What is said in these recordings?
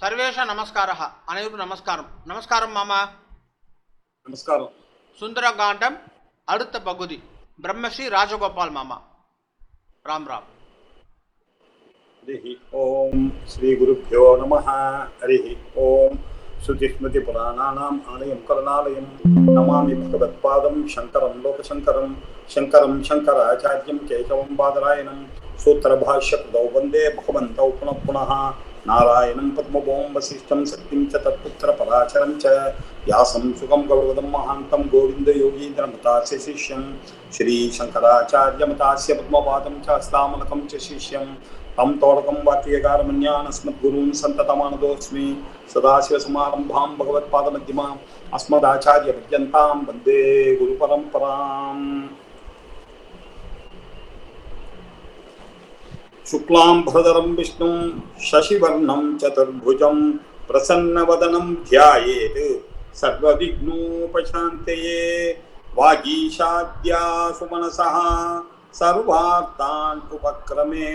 சர்வேஷ நமஸ்காரः. அனைவரும் நமஸ்காரம். நமஸ்காரம் மாமா. நமஸ்காரம். சுந்தரகாண்டம் அடுத்த பகுதி பிரம்மஸ்ரீ ராஜகோபால் மாமா. ராம் ராம். ஹரி ஓம் ஸ்ரீ குருப்யோ நமः. ஹரி ஓம் ஸ்ருதிஸ்மிருதி புராணானாம் ஆலயம் கருணாலயம் நமாமி பகவத்பாதம் சங்கரம் லோகசங்கரம் சங்கரம் சங்கராச்சார்யம் கேசவம் பாதராயணம் சூத்திரபாஷ்யகிருதௌ வந்தே பகவந்தௌ புனః புனः நாராயணம் பத்மபோம் வசிஷ்டம் சக்திம் ச தத்புத்திர பராசரம் ச யாசம் சுகம் கௌரவதம் மகாந்தம் கோவிந்த யோகீந்திர மதாஸ்ய சிஷ்யம் ஸ்ரீ சங்கராச்சார்ய மதாஸ்ய பத்மபாதம் ச ஸ்தாமலகம் ச சிஷ்யம் தம் தோடகம் வாக்கியகாரமன்யான் அஸ்மத்குருன் சந்ததமானதோஸ்மி சதாசிவசமாரம்பாம் பகவத்பாதமத்தியமாம் அஸ்மதாச்சார்ய பர்யந்தாம் வந்தே குரு பரம்பராம். शुक्लां भरधरं विष्णुं शशिवर्णं चतुर्भुजं प्रसन्नवदनं ध्यायेत् सर्वविघ्नोपशान्तये. वागीशाद्यासु मनसः सर्वार्थान् उपक्रमे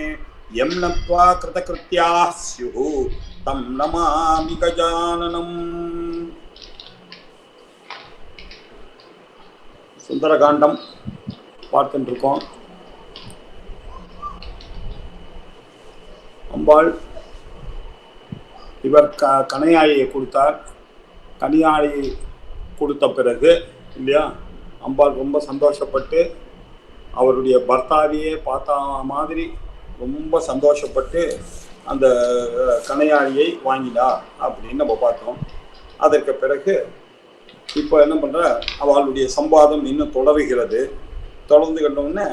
यं नत्वा कृतकृत्याः स्युः तं नमामि गजाननम्. சுந்தரகாண்டம் பார்த்துட்டு இருக்கோம். அம்பாள் இவர் கணையாழியை கொடுத்தார். கனியாழி கொடுத்த பிறகு இல்லையா, அம்பாள் ரொம்ப சந்தோஷப்பட்டு அவருடைய பர்த்தாவையே பார்த்தா மாதிரி ரொம்ப சந்தோஷப்பட்டு அந்த கணையாழியை வாங்கினார் அப்படின்னு நம்ம பார்த்தோம். அதற்கு பிறகு இப்போ என்ன பண்ணுற, அவளுடைய சம்பாதம் இன்னும் தொடர்கிறது. தொடர்ந்து கண்டோடனே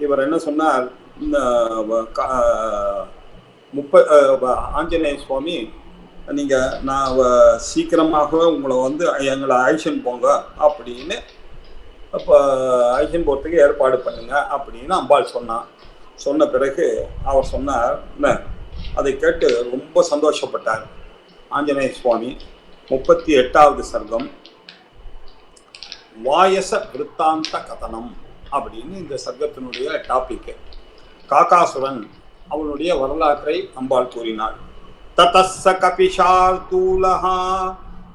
இவர் என்ன சொன்னார், இந்த ஆஞ்சநேய சுவாமி, நீங்கள் நான் சீக்கிரமாக உங்களை வந்து எங்களை அழைச்சின்னு போங்க அப்படின்னு, அப்போ அழைச்சின்னு போகிறதுக்கு ஏற்பாடு பண்ணுங்க அப்படின்னு அம்பாள் சொன்னான். சொன்ன பிறகு அவர் சொன்னார், அதை கேட்டு ரொம்ப சந்தோஷப்பட்டார் ஆஞ்சநேய சுவாமி. 38வது சர்க்கம் வாயச விருத்தாந்த கதனம் அப்படின்னு இந்த சர்க்கத்தினுடைய டாபிக். காகாசுரன் அவனுடைய வரலாற்றை அம்பாள் கூறினாள். ததஸ்ஸ கபிஷார்தூலஹா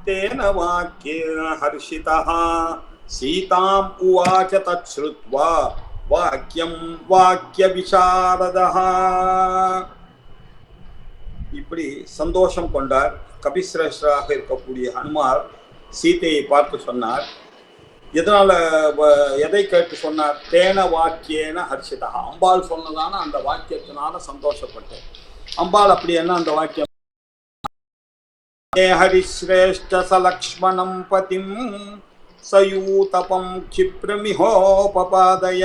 தேன வாக்யேன ஹர்ஷிதஹ சீதாம் உவாச தச்ருத்வா வாக்யம் வாக்ய விசாரதஹ. இப்படி சந்தோஷம் கொண்டார். கபிஸ்ரேஷ்டராக இருக்கக்கூடிய ஹனுமார் சீதையை பார்த்து சொன்னார். எதனால, எதை கேட்டு சொன்னார்? தேன வாக்கியேன ஹர்ஷிதா, அம்பாள் சொன்னதான அந்த வாக்கியத்தினால சந்தோஷப்பட்டேன். அம்பாள் அப்படி என்ன அந்த வாக்கியம்? ஹரிஸ்ரேஷ்ட சலக்ஷ்மணம் பதிம் சயூதபம் க்ஷிப்ரமிஹோபபாதய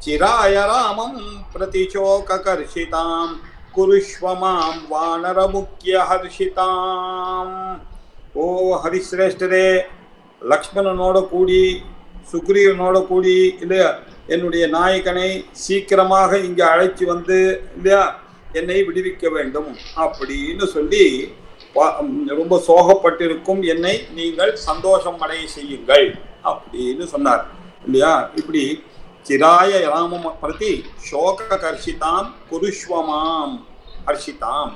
சிராய ராமம் பிரதிசோகர்ஷிதாம் குருஷ்வமாம் வானரமுக்கிய ஹர்ஷிதாம். ஓ ஹரிஸ்ரேஷ்டரே, லக்ஷ்மணனோட கூடி சுக்ரீவனோட கூடி இல்லையா என்னுடைய நாயகனை சீக்கிரமாக இங்கே அழைச்சி வந்து இல்லையா என்னை விடுவிக்க வேண்டும் அப்படின்னு சொல்லி ரொம்ப சோகப்பட்டிருக்கும் என்னை நீங்கள் சந்தோஷம் அடைய செய்யுங்கள் அப்படின்னு சொன்னார் இல்லையா. இப்படி சிராய ராமம் பிரதி சோக கர்ஷிதாம் குருஷ்வமாம் ஹர்ஷிதாம்,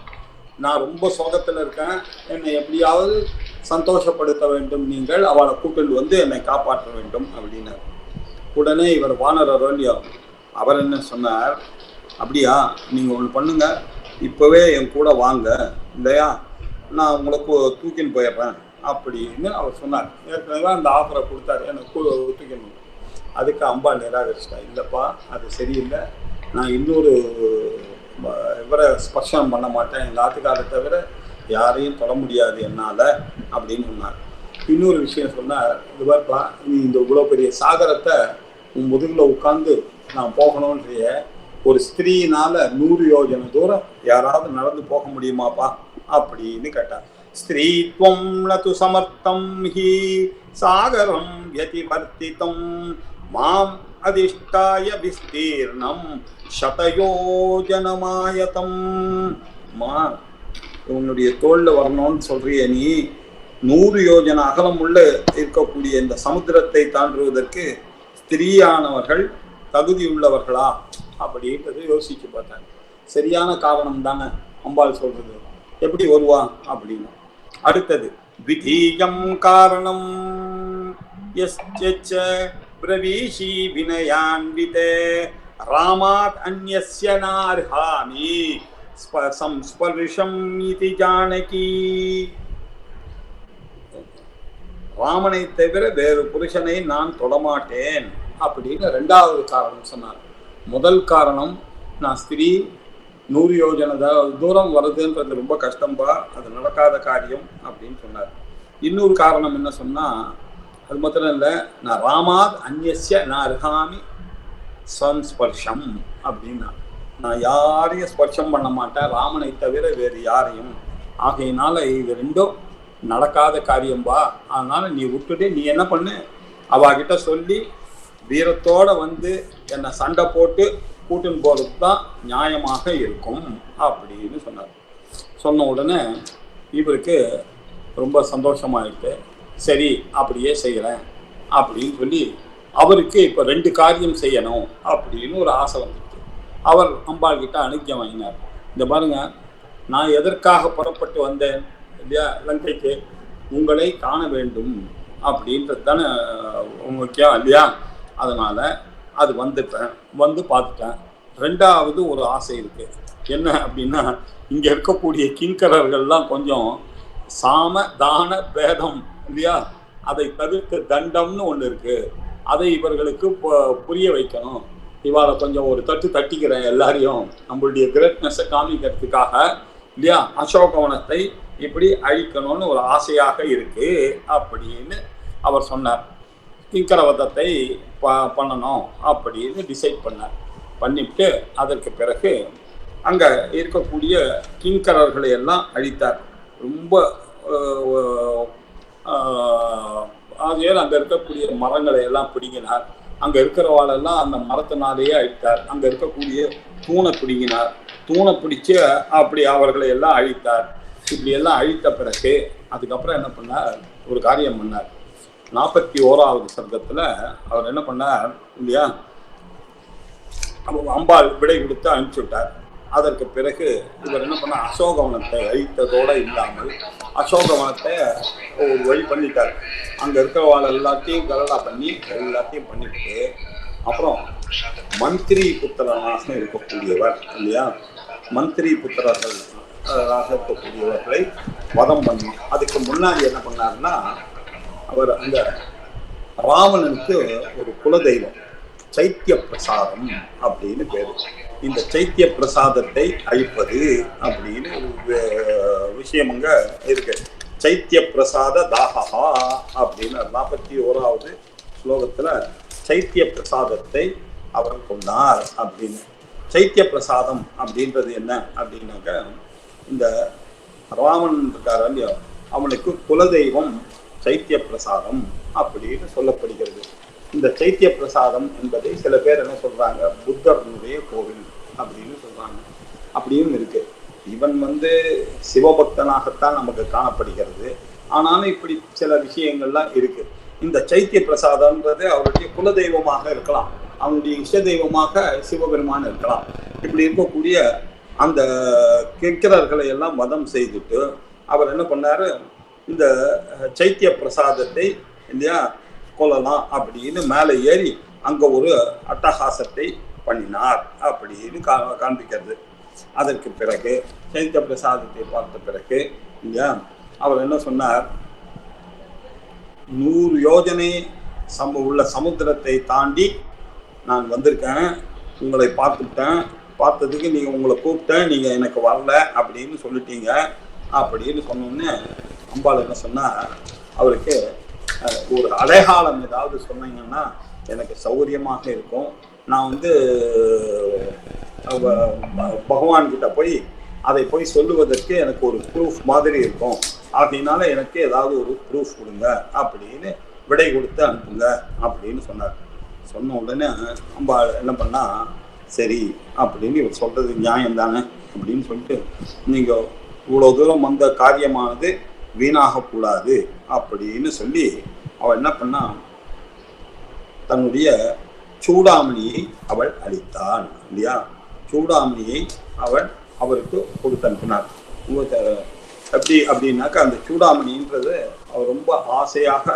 நான் ரொம்ப சோகத்தில் இருக்கேன், என்னை எப்படியாவது சந்தோஷப்படுத்த வேண்டும், நீங்கள் அவளை கூப்பிட்டு வந்து என்னை காப்பாற்ற வேண்டும் அப்படின்னார். உடனே இவர் வானரோ இல்லையோ, அவர் என்ன சொன்னார், அப்படியா நீங்கள் ஒன்று பண்ணுங்க, இப்போவே என் கூட வாங்க இல்லையா, நான் உங்களுக்கு தூக்கின்னு போயிடுறேன் அப்படின்னு அவர் சொன்னார். ஏற்கனவே அந்த ஆஃபரை கொடுத்தாரு, எனக்கு தூக்கின்னு. அதுக்கு அம்பாள் நிராகரிச்சிட்டா. இல்லைப்பா அது சரியில்லை, நான் இன்னொரு இவரை ஸ்பர்ஷனம் பண்ண மாட்டேன், எங்கள் ஆத்துக்காரை தவிர யாரையும் தொட முடியாது என்னால் அப்படின்னு சொன்னார். இன்னொரு விஷயம் சொன்னார், இதுவார்ப்பா நீ இந்த இவ்வளோ பெரிய சாகரத்தை உன் முதுகில் உட்காந்து நான் போகணுன்றிய, ஒரு ஸ்திரீனால் 100 யோஜனை தூரம் யாராவது நடந்து போக முடியுமாப்பா அப்படின்னு கேட்டார். ஸ்திரீத்வம் நது சமர்த்தம் ஹி சாகரம் யதிவர்த்திதம் மாம் அதிஷ்டாய விஸ்தீர்ணம் சதயோஜனமாயதம். மா உன்னுடைய தோளில் வரணும்னு சொல்றிய, நீ 100 யோஜனை அகலம் உள்ள இருக்கக்கூடிய இந்த சமுத்திரத்தை தாண்டுவதற்கு ஸ்திரீயானவர்கள் தகுதி உள்ளவர்களா அப்படின்றது யோசிச்சு பார்த்தாங்க. சரியான காரணம் தானே அம்பாள் சொல்றது. எப்படி வருவான் அப்படின்னு. அடுத்தது விதீயம் காரணம் யஸ்ச பிரவீஷி வினயான்விதே ராமாத் அன்யஸ்ய நார்ஹாமி சம்ஸ்பர்ஷம் இதி ஜானகி. ராமனை தவிர வேறு புருஷனை நான் தொடமாட்டேன் அப்படின்னு ரெண்டாவது காரணம் சொன்னார். முதல் காரணம், நான் ஸ்திரீ 100 யோஜனை தூரம் வருதுன்றது ரொம்ப கஷ்டம்பா, அது நடக்காத காரியம் அப்படின்னு சொன்னார். இன்னொரு காரணம் என்ன சொன்னா, அது மாத்திரம் இல்லை, நான் ராமாத் அந்நிய நான் அருகாமி சம்ஸ்பர்ஷம் அப்படின்னா, நான் யாரையும் ஸ்பர்ஷம் பண்ண மாட்டேன் ராமனை தவிர வேறு யாரையும். ஆகையினால இது ரெண்டும் நடக்காத காரியம்பா. அதனால நீ விட்டுட்டு நீ என்ன பண்ணு, அவகிட்ட சொல்லி வீரத்தோட வந்து என்னை சண்டை போட்டு கூட்டின்னு போறது தான் நியாயமாக இருக்கும் அப்படின்னு சொன்னார். சொன்ன உடனே இவருக்கு ரொம்ப சந்தோஷமாயிட்டு, சரி அப்படியே செய்கிறேன் அப்படின்னு சொல்லி அவருக்கு இப்போ 2 காரியம் செய்யணும் அப்படின்னு ஒரு ஆசை வந்துருக்கு. அவர் அம்பாள் கிட்ட அனுக்கியம் வாங்கினார். இந்த பாருங்க, நான் எதற்காக புறப்பட்டு வந்தேன் இல்லையா லங்கைக்கு, உங்களை காண வேண்டும் அப்படின்றது தானே முக்கியம் இல்லையா. அதனால அது வந்துட்டேன், வந்து பார்த்துட்டேன். ரெண்டாவது ஒரு ஆசை இருக்கு. என்ன அப்படின்னா, இங்க இருக்கக்கூடிய கிங்கரர்கள்லாம் கொஞ்சம் சாம தான பேதம் இல்லையா, அதை தவிர்க்க தண்டம்னு ஒன்று இருக்கு, அதை இவர்களுக்கு புரிய வைக்கணும். இவாளை கொஞ்சம் ஒரு தட்டிக்கிறேன் எல்லாரையும், நம்மளுடைய கிரேட்னஸை காமிக்கிறதுக்காக இல்லையா, அசோகவனத்தை இப்படி அழிக்கணும்னு ஒரு ஆசையாக இருக்கு அப்படின்னு அவர் சொன்னார். கிங்கரவதத்தை பண்ணணும் அப்படின்னு டிசைட் பண்ணார். பண்ணிவிட்டு அதற்கு பிறகு அங்கே இருக்கக்கூடிய கிங்கரர்களை எல்லாம் அழித்தார். ரொம்ப ஆகையால் அங்கே இருக்கக்கூடிய மரங்களை எல்லாம் பிடுங்கினார். அங்கே இருக்கிறவாளெல்லாம் அந்த மரத்தினாலேயே அழித்தார். அங்கே இருக்கக்கூடிய தூணை பிடுங்கினார். தூணை பிடிச்சி அப்படி அவர்களை எல்லாம் அழித்தார். இப்படி எல்லாம் அழித்த பிறகு அதுக்கப்புறம் என்ன பண்ணார், ஒரு காரியம் பண்ணார். 41வது சர்க்கத்தில் அவர் என்ன பண்ணார் இல்லையா, அம்பாள் விடை கொடுத்து அனுப்பிச்சு விட்டார். அதற்கு பிறகு இவர் என்ன பண்ணார், அசோகவனத்தை அழித்ததோடு இல்லாமல் அசோகவனத்தை ஒரு வழி பண்ணிட்டார். அங்கே இருக்கிறவாள் எல்லாத்தையும் கலடா பண்ணி எல்லாத்தையும் பண்ணிவிட்டு அப்புறம் மந்திரி புத்திரனாக இருக்கக்கூடியவர் இல்லையா, மந்திரி புத்திரர்கள் இருக்கக்கூடியவர்களை வதம் பண்ணணும். அதுக்கு முன்னாடி என்ன பண்ணாருன்னா, அவர் அந்த ராவணனுக்கு ஒரு குலதெய்வம் சைத்திய பிரசாதம் அப்படின்னு பேரு. இந்த சைத்திய பிரசாதத்தை அழிப்பது அப்படின்னு ஒரு விஷயம் அங்க இருக்கு. சைத்திய பிரசாத தாகா அப்படின்னு 41வது ஸ்லோகத்துல சைத்திய பிரசாதத்தை அவர் கொண்டார் அப்படின்னு. சைத்திய பிரசாதம் அப்படின்றது என்ன அப்படின்னாக்க, இந்த ராவணன் இருக்காரு இல்லையா, அவனுக்கு குலதெய்வம் சைத்திய பிரசாதம் அப்படின்னு சொல்லப்படுகிறது. இந்த சைத்திய பிரசாதம் என்பதை சில பேர் என்ன சொல்றாங்க, புத்தருடைய கோவில் அப்படின்னு சொல்றாங்க. அப்படியும் இருக்கு. இவன் சிவபக்தனாகத்தான் நமக்கு காணப்படுகிறது. ஆனாலும் இப்படி சில விஷயங்கள்லாம் இருக்கு. இந்த சைத்திய பிரசாதம்ன்றது அவருடைய குலதெய்வமாக இருக்கலாம், அவனுடைய இஷ்ட தெய்வமாக சிவபெருமான் இருக்கலாம். இப்படி இருக்கக்கூடிய அந்த கிங்கரர்களை எல்லாம் வதம் செய்துட்டு அவர் என்ன பண்ணாரு, இந்த சைத்திய பிரசாதத்தை இல்லையா கொல்லலாம் அப்படின்னு மேலே ஏறி அங்கே ஒரு அட்டகாசத்தை பண்ணினார் அப்படின்னு காண்பிக்கிறது. அதற்கு பிறகு சைத்திய பிரசாதத்தை பார்த்த பிறகு இல்லையா அவர் என்ன சொன்னார், 100 யோஜனை உள்ள சமுத்திரத்தை தாண்டி நான் வந்திருக்கேன், உங்களை பார்த்துட்டேன், பார்த்ததுக்கு நீங்கள் உங்களை கூப்பிட்டேன், நீங்கள் எனக்கு வரல அப்படின்னு சொல்லிட்டீங்க அப்படின்னு சொன்னோன்னே அம்பாள் என்ன சொன்னால், அவருக்கு ஒரு அடையாளம் ஏதாவது சொன்னீங்கன்னா எனக்கு சௌகரியமாக இருக்கும். நான் பகவான்கிட்ட போய் அதை போய் சொல்லுவதற்கு எனக்கு ஒரு ப்ரூஃப் மாதிரி இருக்கும். ஆகையினால எனக்கு ஏதாவது ஒரு ப்ரூஃப் கொடுங்க அப்படின்னு விடை கொடுத்து அனுப்புங்க அப்படின்னு சொன்னார். சொன்ன உடனே அம்பாள் என்ன பண்ணா, சரி அப்படின்னு இவர் சொல்றது நியாயம் தானே அப்படின்னு சொல்லிட்டு, நீங்கள் இவ்வளோ தூரம் வந்த காரியமானது வீணாகக்கூடாது அப்படின்னு சொல்லி அவள் என்ன பண்ணா, தன்னுடைய சூடாமணியை அவள் அளித்தாள் இல்லையா. சூடாமணியை அவள் அவருக்கு கொடுத்து அனுப்பினார். அப்படின்னாக்கா அந்த சூடாமணின்றது அவர் ரொம்ப ஆசையாக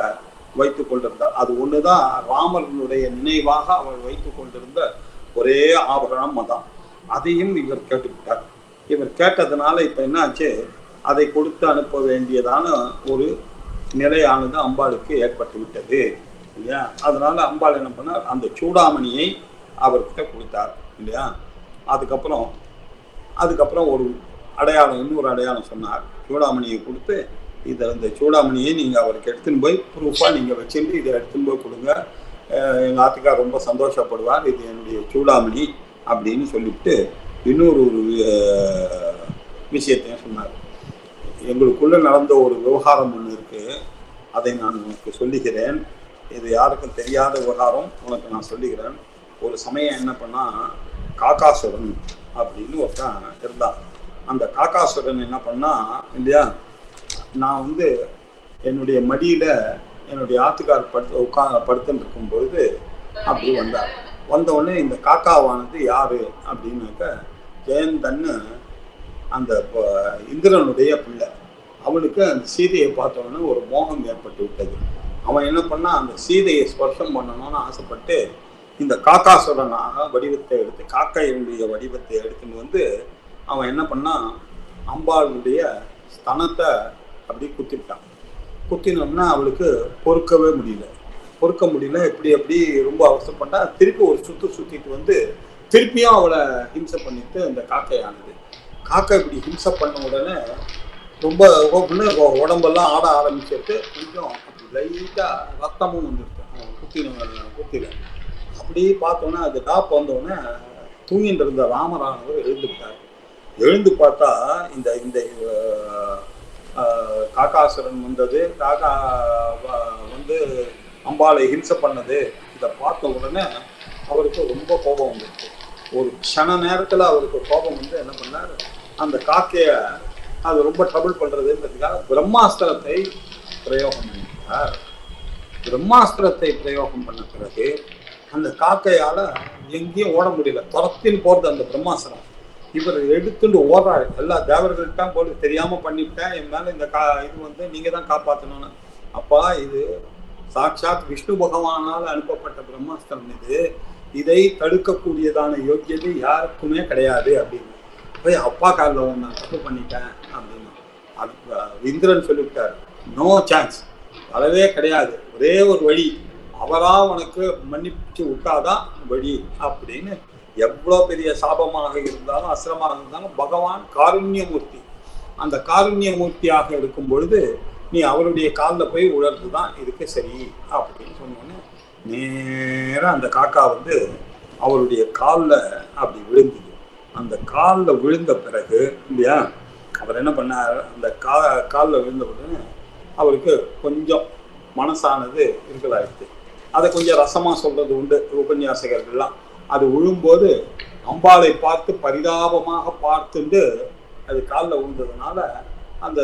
வைத்து கொண்டிருந்தார். அது ஒண்ணுதான் ராமனுடைய நினைவாக அவர் வைத்து கொண்டிருந்த ஒரே ஆபரணம் தான். அதையும் இவர் கேட்டுவிட்டார். இவர் கேட்டதுனால இப்ப என்ன ஆச்சு, அதை கொடுத்து அனுப்ப வேண்டியதான ஒரு நிலையானது அம்பாளுக்கு ஏற்பட்டு விட்டது இல்லையா. அதனால அம்பாள் என்ன பண்ணார், அந்த சூடாமணியை அவர்கிட்ட கொடுத்தார் இல்லையா. அதுக்கப்புறம் ஒரு அடையாளம், இன்னொரு அடையாளம் சொன்னார். சூடாமணியை கொடுத்து இந்த சூடாமணியை நீங்கள் அவருக்கு எடுத்துன்னு போய் ப்ரூஃபாக நீங்கள் வச்சுட்டு இதை எடுத்துன்னு போய் கொடுங்க, எங்கள் ஆத்துக்கார் ரொம்ப சந்தோஷப்படுவார், இது என்னுடைய சூடாமணி அப்படின்னு சொல்லிவிட்டு இன்னொரு விஷயத்தையும் சொன்னார். எங்களுக்குள்ளே நடந்த ஒரு விவகாரம் ஒன்று இருக்குது, அதை நான் உனக்கு சொல்லுகிறேன். இது யாருக்கும் தெரியாத விவகாரம், உனக்கு நான் சொல்லுகிறேன். ஒரு சமயம் என்ன பண்ணால், காக்காசுரன் அப்படின்னு ஒருத்தன் இருந்தான். அந்த காக்காசுரன் என்ன பண்ணா இல்லையா, நான் என்னுடைய மடியில் என்னுடைய ஆத்துக்கார் படுத்துன்னு இருக்கும்பொழுது அப்படி வந்தார். வந்தவுடனே இந்த காக்காவானது யாரு அப்படின்னாக்க ஜெயந்தன்னு அந்த இந்திரனுடைய பிள்ளை. அவனுக்கு அந்த சீதையை பார்த்தோன்னே ஒரு மோகம் ஏற்பட்டு விட்டது. அவன் என்ன பண்ணா, அந்த சீதையை ஸ்பர்ஷம் பண்ணணும்னு ஆசைப்பட்டு இந்த காக்காசுரனாக வடிவத்தை எடுத்து, காக்கையினுடைய வடிவத்தை எடுத்துன்னு அவன் என்ன பண்ணா, அம்பாளுடைய ஸ்தனத்தை அப்படி குத்திட்டான். குத்தினோம்னா அவளுக்கு பொறுக்க முடியல. எப்படி ரொம்ப அவசரப்பட்டா, திருப்பி ஒரு சுத்திட்டு திருப்பியும் அவளை ஹிம்சை பண்ணிட்டு அந்த காக்கையானது. காக்கை இப்படி ஹிம்சை பண்ண உடனே ரொம்ப உடம்பெல்லாம் ஆட ஆரம்பிச்சுட்டு கொஞ்சம் லைட்டா ரத்தமும் வந்துருக்கு குத்தில. அப்படி பார்த்தோன்னா அது டாப் வந்தோடனே தூங்கிட்டு இருந்த ராமரானவர் எழுந்து பார்த்தா இந்த காக்காசுரன் வந்தது, காக்கா அம்பாளை ஹிம்சை பண்ணது, இதை பார்த்த உடனே அவருக்கு ரொம்ப கோபம் வந்துருக்கு. ஒரு க்ஷண நேரத்துல அவருக்கு கோபம் என்ன பண்ணார், அந்த காக்கைய அது ரொம்ப ட்ரபிள் பண்றதுன்றதுக்காக பிரம்மாஸ்திரத்தை பிரயோகம் பண்ணிட்டார். பிரம்மாஸ்திரத்தை பிரயோகம் பண்ண பிறகு அந்த காக்கையால எங்கேயும் ஓட முடியல, துரத்தின்னு போறது அந்த பிரம்மாஸ்திரம். இவர் எடுத்துட்டு ஓடுறாரு. எல்லா தேவர்கள்ட்ட போல தெரியாம பண்ணிவிட்டேன், என் மேல இந்த இது நீங்க தான் காப்பாற்றணும்னு. அப்பா, இது சாட்சாத் விஷ்ணு பகவானால் அனுப்பப்பட்ட பிரம்மாஸ்திரம், இதை தடுக்கக்கூடியதான யோக்கியது யாருக்குமே கிடையாது அப்படின்னு போய் அப்பா காலில் நான் தப்பு பண்ணிட்டேன் அப்படின்னு இந்திரன் சொல்லிவிட்டார். நோ சான்ஸ், வரவே கிடையாது, ஒரே ஒரு வழி, அவரா உனக்கு மன்னிச்சு விட்டாதான் வழி அப்படின்னு. எவ்வளோ பெரிய சாபமாக இருந்தாலும் அசிரமாக இருந்தாலும் பகவான் காருண்யமூர்த்தி. அந்த காருண்யமூர்த்தியாக இருக்கும் பொழுது நீ அவருடைய காலில் போய் உணர்ந்து தான் இதுக்கு சரி அப்படின்னு சொன்னோன்னே நேராக அந்த காக்கா அவருடைய காலில் அப்படி விழுந்தது. அந்த காலில் விழுந்த பிறகு இல்லையா, அவர் என்ன பண்ணார், அந்த காலில் விழுந்த உடனே அவருக்கு கொஞ்சம் மனசானது இருக்கலாயிடுச்சு. அதை கொஞ்சம் ரசமாக சொல்றது உண்டு உபன்யாசகர்கள்லாம். அது விழும்போது அம்பாளை பார்த்து பரிதாபமாக பார்த்துட்டு அது காலில் விழுந்ததுனால அந்த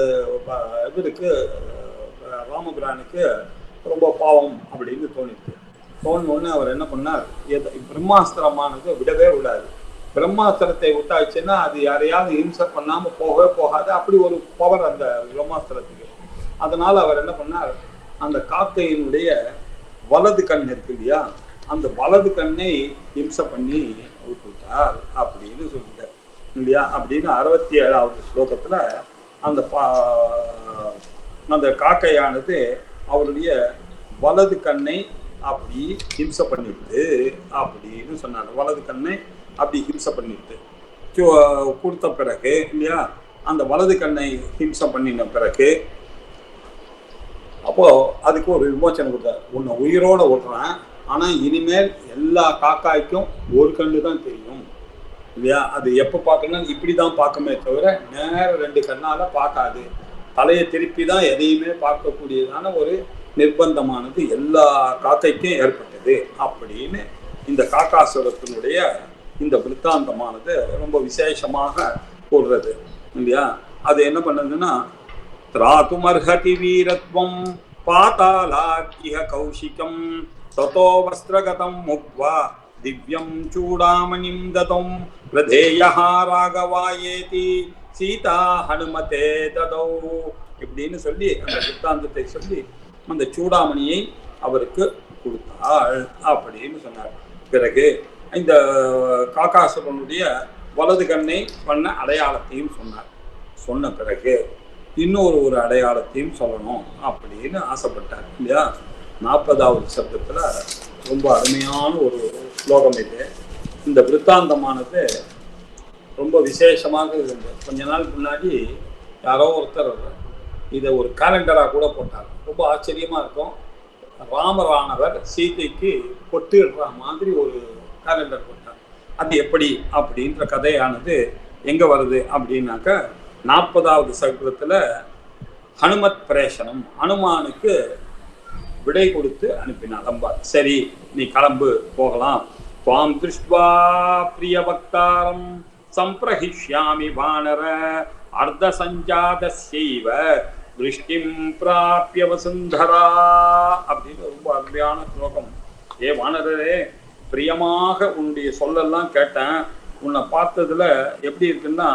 இவருக்கு ராமபிரானுக்கு ரொம்ப பாவம் அப்படின்னு தோணுன்னு அவர் என்ன பண்ணார், பிரம்மாஸ்திரமானது விடவே விடாது. பிரம்மாஸ்திரத்தை விட்டாச்சுன்னா அது யாரையாவது ஹிம்சை பண்ணாம போகவே போகாது. அப்படி ஒரு பவர் அந்த பிரம்மாஸ்திரத்துக்கு. அதனால அவர் என்ன பண்ணார், அந்த காக்கையினுடைய வலது கண் இருக்கு இல்லையா, அந்த வலது கண்ணை ஹிம்சை பண்ணி விட்டுட்டார் அப்படின்னு சொல்லிட்டார் இல்லையா. அப்படின்னு 67வது ஸ்லோகத்துல அந்த காக்கையானது அவருடைய வலது கண்ணை அப்படி ஹிம்சை பண்ணிட்டு அப்படின்னு சொன்னார். வலது கண்ணை அப்படி ஹிம்சை பண்ணிட்டு கொடுத்த பிறகு இல்லையா, அந்த வலது கண்ணை ஹிம்சை பண்ணின பிறகு அப்போ அதுக்கு ஒரு விமோச்சனை கொடுத்தார். உன்னை உயிரோட விடுறேன், ஆனா இனிமேல் எல்லா காக்காய்க்கும் ஒரு கண்ணு தான் தெரியும் இல்லையா. அது எப்போ பார்க்கணும், இப்படிதான் பார்க்குமே தவிர நேரம் 2 கண்ணால பார்க்காது. தலையை திருப்பி தான் எதையுமே பார்க்கக்கூடியதான ஒரு நிர்பந்தமானது எல்லா காக்கைக்கும் ஏற்பட்டது அப்படின்னு இந்த காக்காசுரத்தினுடைய இந்த விருத்தாந்தமானது ரொம்ப விசேஷமாக கூறுறது இல்லையா. அது என்ன பண்ணுதுன்னா, திராதுமர்ஹதி வீரத்வம் பாதாலாக்கிய கௌஷிகம் ததோ வஸ்திரகதம் முக்வா திவ்யம் சூடாமணிம் ததம் பிரதேயஹ ராகவாயேதி சீதா ஹனுமதே ததோ இப்படின்னு சொல்லி அந்த வித்தாந்தத்தை சொல்லி அந்த சூடாமணியை அவருக்கு கொடுத்தாள் அப்படின்னு சொன்னார். பிறகு இந்த காக்காசுரனுடைய வலது கண்ணை பண்ண அடையாளத்தையும் சொன்னார். சொன்ன பிறகு இன்னொரு அடையாளத்தையும் சொல்லணும் அப்படின்னு ஆசைப்பட்டார் இல்லையா. 40வது சப்தத்துல ரொம்ப அருமையான ஒரு ஸ்லோகம் இது. இந்த விருத்தாந்தமானது ரொம்ப விசேஷமாக இருந்தது. கொஞ்ச நாள் முன்னாடி யாரோ ஒருத்தர் இதை ஒரு கேலண்டராக கூட போட்டார். ரொம்ப ஆச்சரியமா இருக்கும். ராமரானவர் சீதைக்கு பொட்டு இடுற மாதிரி ஒரு கேலண்டர் போட்டார். அது எப்படி அப்படின்ற கதையானது எங்க வருது அப்படின்னாக்க 40வது சர்க்கத்துல ஹனுமத் பிரேஷனம், ஹனுமானுக்கு விடை கொடுத்து அனுப்பினார் அம்பாள். சரி நீ கிளம்பு போகலாம். துவாம் திருஷ்ட்வா பிரிய பக்தாரம் சம்பிரஹிஷ்யாமி வானர அர்த்த சஞ்சாதஸ்யைவ விருஷ்டிம் பிராப்ய வசுந்தரா அப்படின்னு ரொம்ப அருமையான ஸ்லோகம். ஏ வானரரே, பிரியமாக உன்னுடைய சொல்லெல்லாம் கேட்டேன். உன்னை பார்த்ததுல எப்படி இருக்குன்னா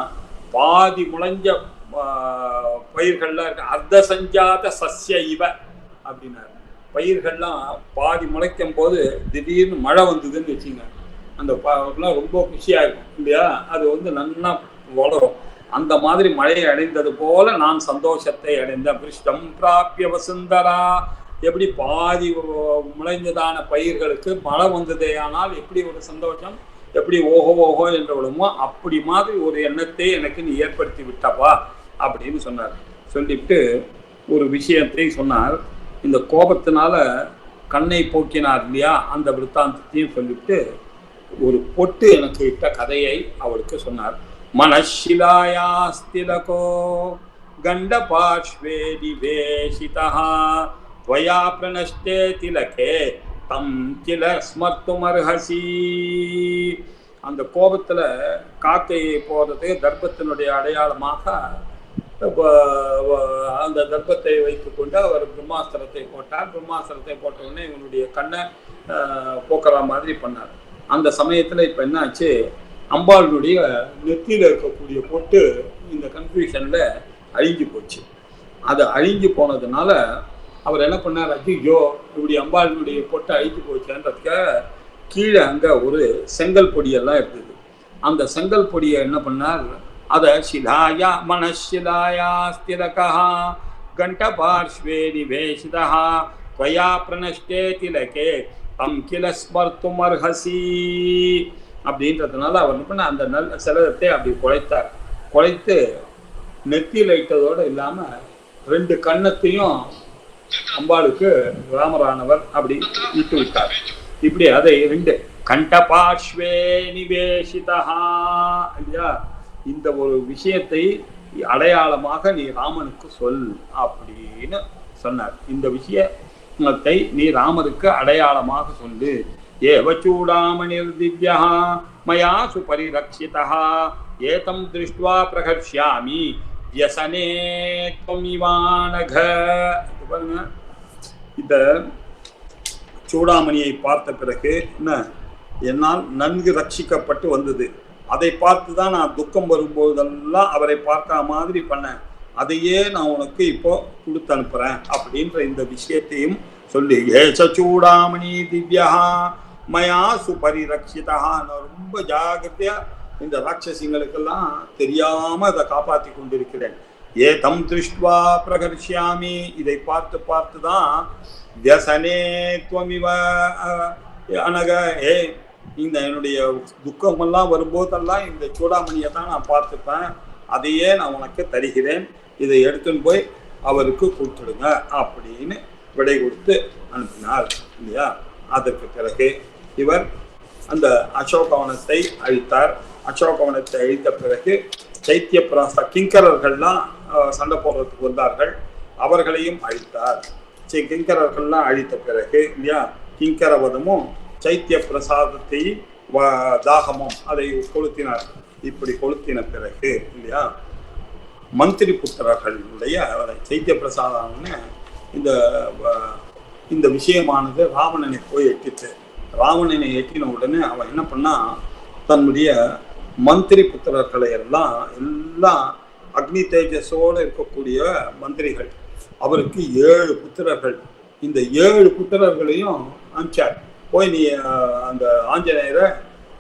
பாதி முளைஞ்ச பயிர்கள்லாம் இருக்கு. அர்த்த சஞ்சாத சஸ்ய இவ அப்படின்னாரு. பயிர்கள்லாம் பாதி முளைக்கும் போது திடீர்னு மழை வந்ததுன்னு வச்சுங்க, அந்த ரொம்ப குஷியா இருக்கும் இல்லையா. அது நன்னா வளரும். அந்த மாதிரி மழையை அடைந்தது போல நான் சந்தோஷத்தை அடைந்த. பிருஷ்டம் பிராப்ய வசுந்தரா, எப்படி பாதி முளைந்ததான பயிர்களுக்கு மழை வந்ததே ஆனால் எப்படி ஒரு சந்தோஷம், எப்படி ஓஹோ என்று விடுமோ அப்படி மாதிரி ஒரு எண்ணத்தை எனக்கு நீ ஏற்படுத்தி விட்டப்பா அப்படின்னு சொன்னார். சொல்லிவிட்டு ஒரு விஷயத்தை சொன்னார். இந்த கோபத்தினால கண்ணை போக்கினார் இல்லையா, அந்த விருத்தாந்தத்தையும் சொல்லிவிட்டு ஒரு பொட்டு எனக்கு இட்ட கதையை அவளுக்கு சொன்னார். மனசிலாயாஸ்திலகோ கண்ட பார்ஷ்வே நிவேஷிதா त्वया प्रणष्टे तिलके தம் கில ஸ்மர்த்துமர்ஹசி. அந்த கோபத்துல காக்கை போறது தர்ப்பத்தினுடைய அடையாளமாக அந்த தர்ப்பத்தை வைத்து கொண்டு அவர் பிரம்மாஸ்திரத்தை போட்டார். பிரம்மாஸ்திரத்தை போட்ட உடனே இவனுடைய கண்ணை போக்குற மாதிரி பண்ணார். அந்த சமயத்துல இப்ப என்ன ஆச்சு, அம்பாளுடைய நெத்தியில இருக்கக்கூடிய பொட்டு இந்த கன்ஃபியூஷன்ல அழிஞ்சு போச்சு. அது அழிஞ்சு போனதுனால அவர் என்ன பண்ணார், ஐயோ இப்படி அம்பாளுடைய பொட்டை அழிஞ்சு போச்சுன்றதுக்க கீழே அங்க ஒரு செங்கல் பொடியெல்லாம் இருந்தது. அந்த செங்கல் பொடியை என்ன பண்ணார், அதை சிலாயா மனசிலாயா ஸ்திலகா கண்ட பார்ஷ்வே நிவேஷிதா त्वया प्रणष्टे तिलके தம் கில ஸ்மர்த்துமர்ஹசி அப்படின்றதுனால அவர் என்ன பண்ண அந்த நல்ல செலவத்தை அப்படி குழைத்தார். குழைத்து நெத்தியில் இட்டதோடு இல்லாம 2 கண்ணத்தையும் அம்பாளுக்கு ராமரானவர் அப்படி இட்டு விட்டார். இப்படி அதை 2 கண்ட பார்ஷ்வே நிவேஷிதா இல்லையா. இந்த ஒரு விஷயத்தை அடையாளமாக நீ ராமனுக்கு சொல் அப்படின்னு சொன்னார். இந்த விஷயத்தை நீ ராமருக்கு அடையாளமாக சொல்லு. ஏவ சூடாமணிர் திவ்யா மயா சுபரிரக்ஷிதா ஏதம் திருஷ்ட்வா பிரகர்ஷ்யாமி யசனே த்வமிவானக. பாருங்க, இந்த சூடாமணியை பார்த்த பிறகு என்ன, என்னால் நன்கு ரட்சிக்கப்பட்டு வந்தது. அதை பார்த்து தான் நான் துக்கம் வரும்போதெல்லாம் அவரை பார்க்க மாதிரி பண்ணேன். அதையே நான் உனக்கு இப்போ கொடுத்து அனுப்புறேன் அப்படின்ற இந்த விஷயத்தையும் சொல்லி ஏச சூடாமணி திவ்யா மயா சுபரிரக்ஷிதா. நான் ரொம்ப ஜாகிரதையா இந்த ராட்சசிங்களுக்கெல்லாம் தெரியாம அதை காப்பாற்றி கொண்டிருக்கிறேன். ஏதம் திருஷ்ட்வா பிரகர்ஷ்யாமி, இதை பார்த்து பார்த்து தான் வியசனே த்வமிவ அனக, இந்த என்னுடைய துக்கமெல்லாம் வரும்போதெல்லாம் இந்த சூடாமணியை தான் நான் பார்த்துப்பேன். அதையே நான் உனக்கு தருகிறேன், இதை எடுத்துன்னு போய் அவருக்கு கொடுத்துடுங்க அப்படின்னு விடை கொடுத்து அனுப்பினார் இல்லையா. அதற்கு பிறகு இவர் அந்த அசோகவனத்தை அழித்தார். அசோகவனத்தை அழித்த பிறகு சைத்திய பிராச கிங்கரர்கள்லாம் சண்டை போடுறதுக்கு வந்தார்கள், அவர்களையும் அழித்தார். கிங்கரர்கள்லாம் அழித்த பிறகு இல்லையா, கிங்கரவதமும் சைத்திய பிரசாதத்தை தாகமும் அதை கொளுத்தினார். இப்படி கொளுத்தின பிறகு இல்லையா, மந்திரி புத்திரர்களுடைய சைத்திய பிரசாதம்னு இந்த விஷயமானது ராவணனை போய் எட்டிச்சு. ராவணனை எட்டின உடனே அவன் என்ன பண்ணா, தன்னுடைய மந்திரி புத்திரர்களை எல்லாம் அக்னி தேஜஸோடு இருக்கக்கூடிய மந்திரிகள். அவருக்கு 7 புத்திரர்கள். இந்த 7 புத்திரர்களையும் அனுப்பிச்சார், போய் நீ அந்த ஆஞ்சநேயரை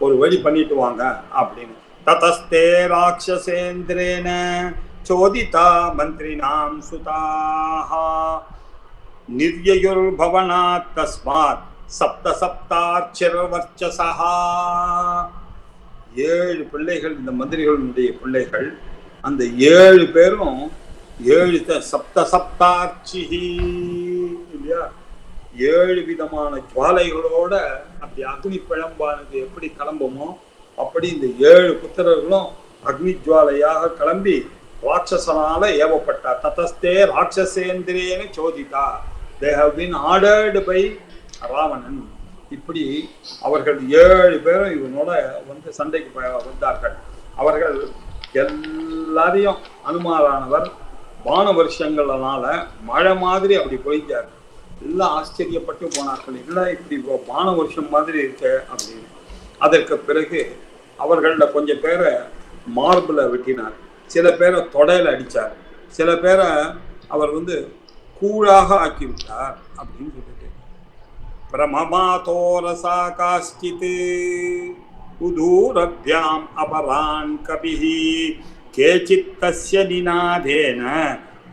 ஒரு வழி பண்ணிட்டு வாங்க அப்படின்னு. ததஸ்தே ராட்சசேந்திரேன சோதிதா மந்திரினாம் சுதாஹா நிர்யயுர் பவனாத் தஸ்மாத் சப்த சப்தார்ச்சரவர்ச்சசஹா. 7 பிள்ளைகள், இந்த மந்திரிகளுடைய பிள்ளைகள். அந்த 7 பேரும் 7 சப்த சப்தார்ச்சி இல்லையா, 7 விதமான ஜுவாலைகளோட அப்படி அக்னி பிழம்பானது எப்படி கிளம்புமோ அப்படி இந்த 7 புத்திரர்களும் அக்னி ஜுவாலையாக கிளம்பி ராட்சசனால ஏவப்பட்டார். ததஸ்தே ராட்சசேந்திரேன சோதிதா, they have been ordered by Ravanan. இப்படி அவர்கள் 7 பேரும் இவனோட வந்து சண்டைக்கு வந்தார்கள். அவர்கள் எல்லாரையும் அனுமாரானவர் பான வருஷங்களால மழை மாதிரி அப்படி போயிட்டார். எல்லாம் ஆச்சரியப்பட்டு போனார்கள், இல்லை இப்படி பான வருஷம் மாதிரி இருக்கு அப்படின்னு. அதற்கு பிறகு அவர்களில் கொஞ்சம் பேரை மார்பில் வெட்டினார், சில பேரை தொடையில் அடித்தார், சில பேரை அவர் வந்து கூழாக ஆக்கிவிட்டார் அப்படின்னு சொல்லிட்டு. பிரமமாதோரசா காஷ்டித் உதூரப்யாம் அபரான் கபிஹி கேசித் தஸ்ய நிநாதேன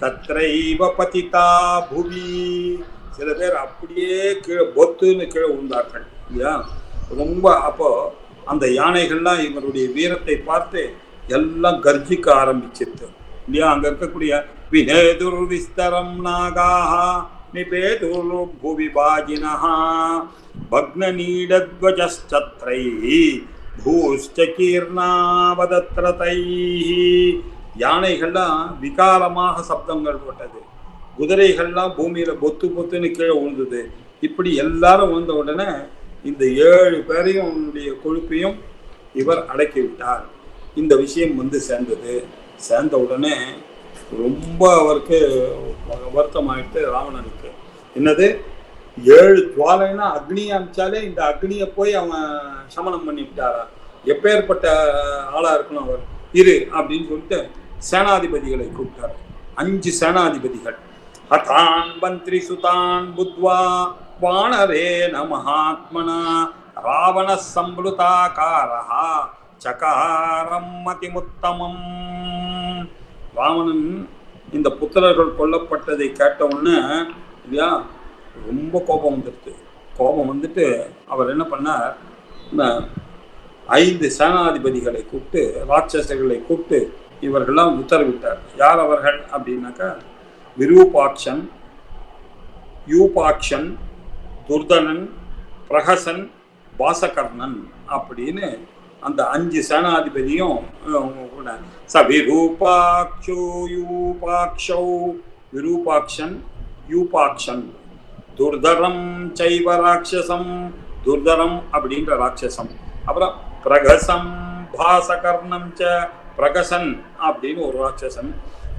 தத்ரைவ பதிதா புவி. சில பேர் அப்படியே கீழே பொத்துன்னு கீழே விழுந்தார்கள் இல்லையா. ரொம்ப அப்போ அந்த யானைகள்லாம் இவருடைய வீரத்தை பார்த்து எல்லாம் கர்ஜிக்க ஆரம்பிச்சிருது இல்லையா. அங்க இருக்கக்கூடிய வினேதுர் விஸ்தரம் நாகாஹ நிபேதுர் புவி பாஜினஹ பக்ன நீடத்வஜஸ்சத்ரைஹி பூஷ்டகீர்ணாவதத்ரதைஹி. யானைகள்லாம் விகாரமாக சப்தங்கள் போட்டது, குதிரைகள்லாம் பூமியில பொத்து பொத்துன்னு கீழே விழுந்தது. இப்படி எல்லாரும் வந்த உடனே இந்த 7 பேரையும் அவனுடைய கொழுப்பையும் இவர் அடக்கிவிட்டார். இந்த விஷயம் வந்து சேர்ந்தது. சேர்ந்த உடனே ரொம்ப அவருக்கு வருத்தமாயிட்டு ராவணனுக்கு. என்னது 7 ஜுவாலைன்னா அக்னியை அமிச்சாலே இந்த அக்னியை போய் அவன் சமனம் பண்ணி விட்டாரா, எப்பேற்பட்ட ஆளா இருக்கணும் அவர் இரு அப்படின்னு சொல்லிட்டு சேனாதிபதிகளை கூப்பிட்டார். 5 சேனாதிபதிகள். அதான் மந்திரி சுதான் புத்வா வானரேன மகாத்மனா ராவண சம்பளுதாகாரஹா சகாரம் மதிமுத்தமம். ராவணன் இந்த புத்திரர்கள் கொல்லப்பட்டதை கேட்ட உடனே இல்லையா ரொம்ப கோபம் வந்துடுது. கோபம் வந்துட்டு அவர் என்ன பண்ணார், 5 சேனாதிபதிகளை கூப்பிட்டு ராட்சசர்களை கூப்பிட்டு இவர்கள்லாம் உத்தரவிட்டார். யார் அவர்கள் அப்படின்னாக்கா விரூபாக்ஷன், யூபாக்ஷன், துர்தனன், பிரகசன், வாசகர்ணன் அப்படின்னு அந்த 5 சேனாதிபதியும் விரூபாக்ஷோ யூபாக்ஷௌ, விரூபாக்ஷன், யூபாக்ஷன், துர்தரம் சைவ ராட்சசம், துர்தரம் அப்படின்ற ராட்சசம், அப்புறம் பிரகசம் பாசகர்ணம் ச, பிரகசன் அப்படின்னு ஒரு ராட்சசன்,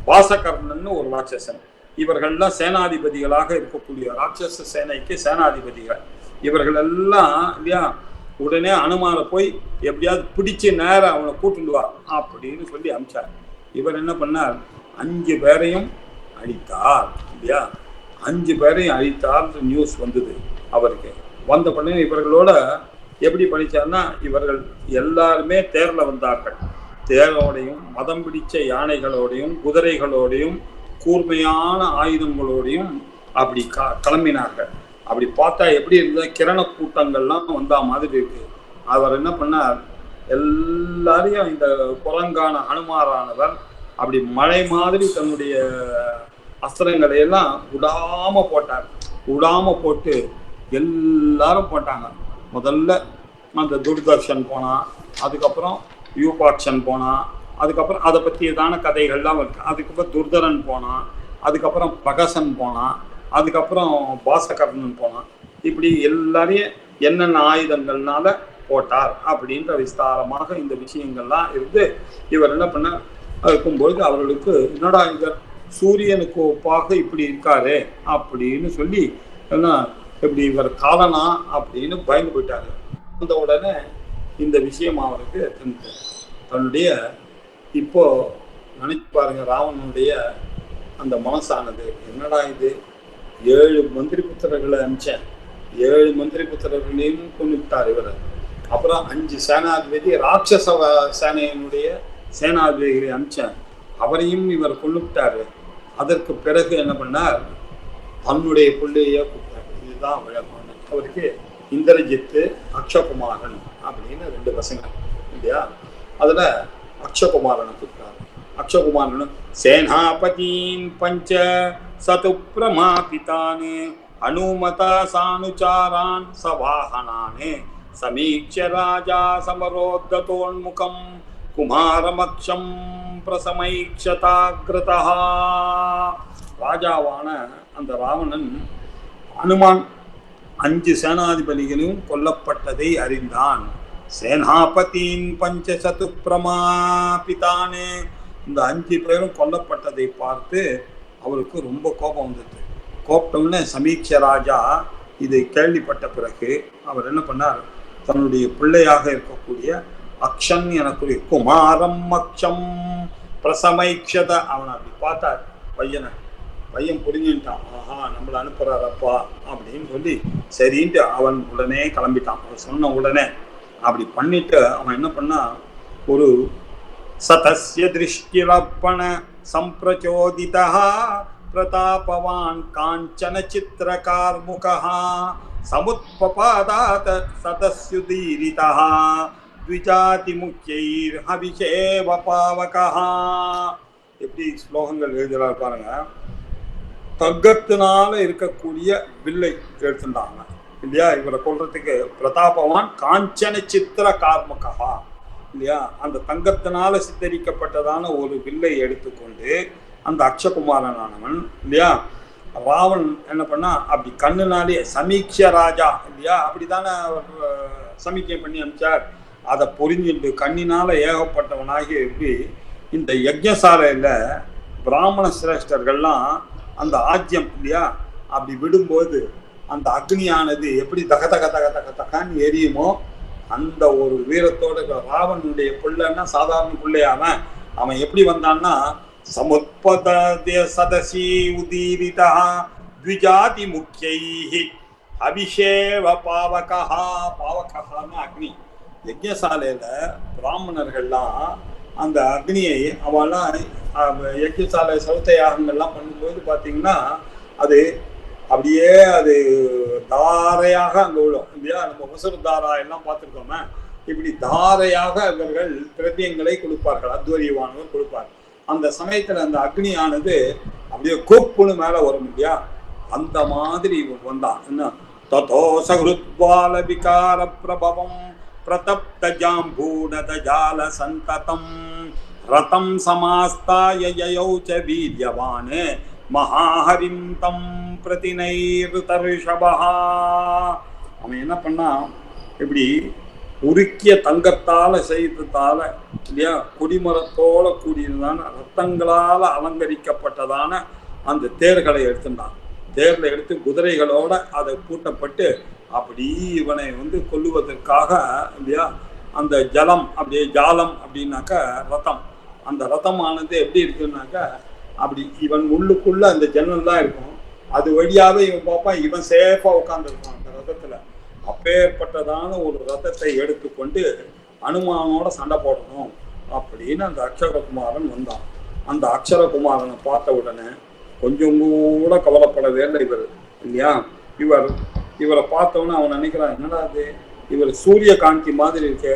வாசகர்ணன் ஒரு ராட்சசன். இவர்கள்லாம் சேனாதிபதிகளாக இருக்கக்கூடிய ராட்சச சேனைக்கு சேனாதிபதிகள். இவர்கள் எல்லாம் இல்லையா உடனே அனுமாரை போய் எப்படியாவது பிடிச்சு நேரம் அவனை கூட்டுடுவா அப்படின்னு சொல்லி அனுப்பிச்சார். இவர் என்ன பண்ணார், 5 பேரையும் அழித்தார் இல்லையா. 5 பேரையும் அழித்தார்ன்ற நியூஸ் வந்தது அவருக்கு. வந்த உடனே இவர்களோட எப்படி படித்தார்னா, இவர்கள் எல்லாருமே தேரில் வந்தார்கள். தேரோடையும் மதம் பிடிச்ச யானைகளோடையும் குதிரைகளோடையும் கூர்மையான ஆயுதங்களோடையும் அப்படி கிளம்பினார்கள். அப்படி பார்த்தா எப்படி இருந்த கிரண கூட்டங்கள்லாம் வந்தா மாதிரி இருக்கு. அவர் என்ன பண்ணார், எல்லாரையும் இந்த குரங்கான அனுமாரானவர் அப்படி மழை மாதிரி தன்னுடைய அஸ்திரங்களை எல்லாம் விடாம போட்டார். விடாம போட்டு எல்லாரும் போட்டாங்க. முதல்ல அந்த துர்தர்ஷன் போனான், அதுக்கப்புறம் யூபாக்ஷன் போனான், அதுக்கப்புறம் அதை பற்றியதான கதைகள்லாம் இருக்கு. அதுக்கப்புறம் துர்தரன் போனான், அதுக்கப்புறம் பிரகசன் போனான், அதுக்கப்புறம் பாசகர்ணன் போனான். இப்படி எல்லாரையும் என்னென்ன ஆயுதங்கள்னால போட்டார் அப்படின்ற விஸ்தாரமாக இந்த விஷயங்கள்லாம் இருந்து இவர் என்ன பண்ண இருக்கும்பொழுது அவர்களுக்கு என்னடா இவர் சூரியனுக்கு ஒப்பாக இப்படி இருக்காரு அப்படின்னு சொல்லி என்ன இப்படி இவர் காலனா அப்படின்னு பயந்து போயிட்டாரு. அந்த உடனே இந்த விஷயம் அவருக்கு தன்னுடைய இப்போ நினைச்சு பாருங்க, ராவணனுடைய அந்த மனசானது. என்னடா இது, 7 மந்திரி புத்திரர்களை அனுப்பிச்சேன், 7 மந்திரி புத்திரர்களையும் கொண்டுட்டார் இவர். அப்புறம் 5 சேனாதிபதி ராட்சச சேனையினுடைய சேனாதிபதிகளை அனுப்பிச்சேன், அவரையும் இவர் கொண்டுட்டாரு. அதற்கு பிறகு என்ன பண்ணார், தன்னுடைய பிள்ளைய கூப்பிட்டார். இதுதான் அவருக்கு இந்திரஜித்து, அக்ஷகுமாரன் அப்படின்னு 2 பசங்க இல்லையா. அதுல அக்ஷகுமாரனை கூப்பிட்டார். அக்ஷகுமாரன் சேனாபதீன் பஞ்ச சது பிரமாபிதான் அனுமதா சானுச்சாரான் சவாஹனானே சமீட்ச ராஜா சமரோத்தோன்முகம் குமாரமக்ஷம் பிரசமைக்ஷதாக்ரதா. ராஜாவான அந்த ராவணன் அனுமான் 5 சேனாதிபதிகளும் கொல்லப்பட்டதை அறிந்தான். சேனாபதியின் பஞ்சசது பிரமாபிதானே, இந்த 5 பேரும் கொல்லப்பட்டதை பார்த்து அவருக்கு ரொம்ப கோபம் வந்தது. கோபம்னு சமீட்ச ராஜா இதை கேள்விப்பட்ட பிறகு அவர் என்ன பண்ணார், தன்னுடைய பிள்ளையாக இருக்கக்கூடிய அக்ஷன் எனக்குரிய குமாரம் அக்ஷம் பிரசமைக்ஷத, அவனை அப்படி பார்த்தார் பையனை. பையன் புரிஞ்சுட்டான், ஆஹா நம்மளை அனுப்புறாரப்பா அப்படின்னு சொல்லி சரின்ட்டு அவன் உடனே கிளம்பிட்டான். அவன் சொன்ன உடனே அப்படி பண்ணிட்டு அவன் என்ன பண்ணா, ஒரு சதஸ்ய திருஷ்டிரப்பண சம்பிரச்சோதிதா பிரதாபவான் காஞ்சன சித்திரகார்முகா சமுத்பபாதாத் சதஸ்யுதீரிதா த்விஜாதி முக்கியைர் அபிஷேவ பாவகா. எப்படி ஸ்லோகங்கள் எழுதுறாரு பாருங்க. தங்கத்தினால இருக்கக்கூடிய வில்லை எடுத்துட்டாங்க இல்லையா, இவரை கொல்றதுக்கு. பிரதாபவான் காஞ்சன சித்திர கார்முகா இல்லையா, அந்த தங்கத்தினால சித்தரிக்கப்பட்டதான ஒரு வில்லை எடுத்துக்கொண்டு அந்த அக்ஷகுமாரனானவன் இல்லையா, ராவன் என்ன பண்ணா, அப்படி கண்ணுனாலே சமீட்ச ராஜா இல்லையா, அப்படித்தானே சமீட்சை பண்ணி அனுப்பிச்சார். அதை புரிஞ்சுட்டு கண்ணினால ஏகப்பட்டவனாகி எப்படி இந்த யஜ்ஞசாலையில பிராமண சிரேஷ்டர்கள்லாம் அந்த ஆஜ்யம் இல்லையா அப்படி விடும்போது அந்த அக்னியானது எப்படி தக தக தக தக தகான்னு எரியுமோ, அந்த ஒரு வீரத்தோட ராவனுடைய பிள்ளைன்னா சாதாரண பிள்ளையாவன். அவன் எப்படி வந்தான்னா, சமுத்பதே சதசி உதீரிதா த்விஜாதி முக்கியைஹி அபிஷேவ பாவகா. பாவகான்னு அக்னி. யஜ்ஞசாலையில பிராமணர்கள்லாம் அந்த அக்னியை அவெல்லாம் யஜ்ஞசாலை சௌத்த யாகங்கள்லாம் பண்ணும்போது பார்த்தீங்கன்னா அது அப்படியே அது தாரையாக அங்கே விழும் இல்லையா. நம்ம உசரு தாரா எல்லாம் பார்த்துருக்கோமே, இப்படி தாரையாக இவர்கள் திரவியங்களை கொடுப்பார்கள், அத்வரியவானவர் கொடுப்பார். அந்த சமயத்தில் அந்த அக்னியானது அப்படியே கூப்புன்னு மேலே வரும் இல்லையா, அந்த மாதிரி வந்தான். என்ன ததோ சஹ்ருத்வால விகார பிரபவம் பிரதப்த ஜாம்பூடத ஜால சந்ததம் ரதம் சமாஸ்தாய யயௌச வீர்யவானே மகாஹரிம் தம் பிரதிநைருதர்ஷபா. அவன் என்ன பண்ணா, இப்படி உருக்கிய தங்கத்தால செய்ததால இல்லையா, குடிமரத்தோட கூடியதான ரத்தங்களால அலங்கரிக்கப்பட்டதான அந்த தேர்களை எடுத்துட்டான். தேர்ல எடுத்து குதிரைகளோட அதை கூட்டப்பட்டு அப்படி இவனை கொல்லுவதற்காக இல்லையா, அந்த ஜலம் அப்படியே ஜாலம் அப்படின்னாக்கா ரத்தம். அந்த ரத்தமானது எப்படி இருக்குன்னாக்கா, அப்படி இவன் உள்ளுக்குள்ள அந்த ஜன்னல் தான் இருக்கும், அது வழியாவே இவன் பார்ப்பான், இவன் சேஃபா உட்காந்துருப்பான் அந்த ரத்தத்துல. அப்பேற்பட்டதான ஒரு ரத்தத்தை எடுத்துக்கொண்டு அனுமானோட சண்டை போடணும் அப்படின்னு அந்த அக்ஷரகுமாரன் வந்தான். அந்த அக்ஷரகுமாரனை பார்த்த உடனே கொஞ்சம் கூட கவலைப்படவே இல்லை இவர் இல்லையா. இவரை பார்த்தவொன்னே அவன் நினைக்கிறான், என்னடா அது, இவர் சூரிய காந்தி மாதிரி இருக்க,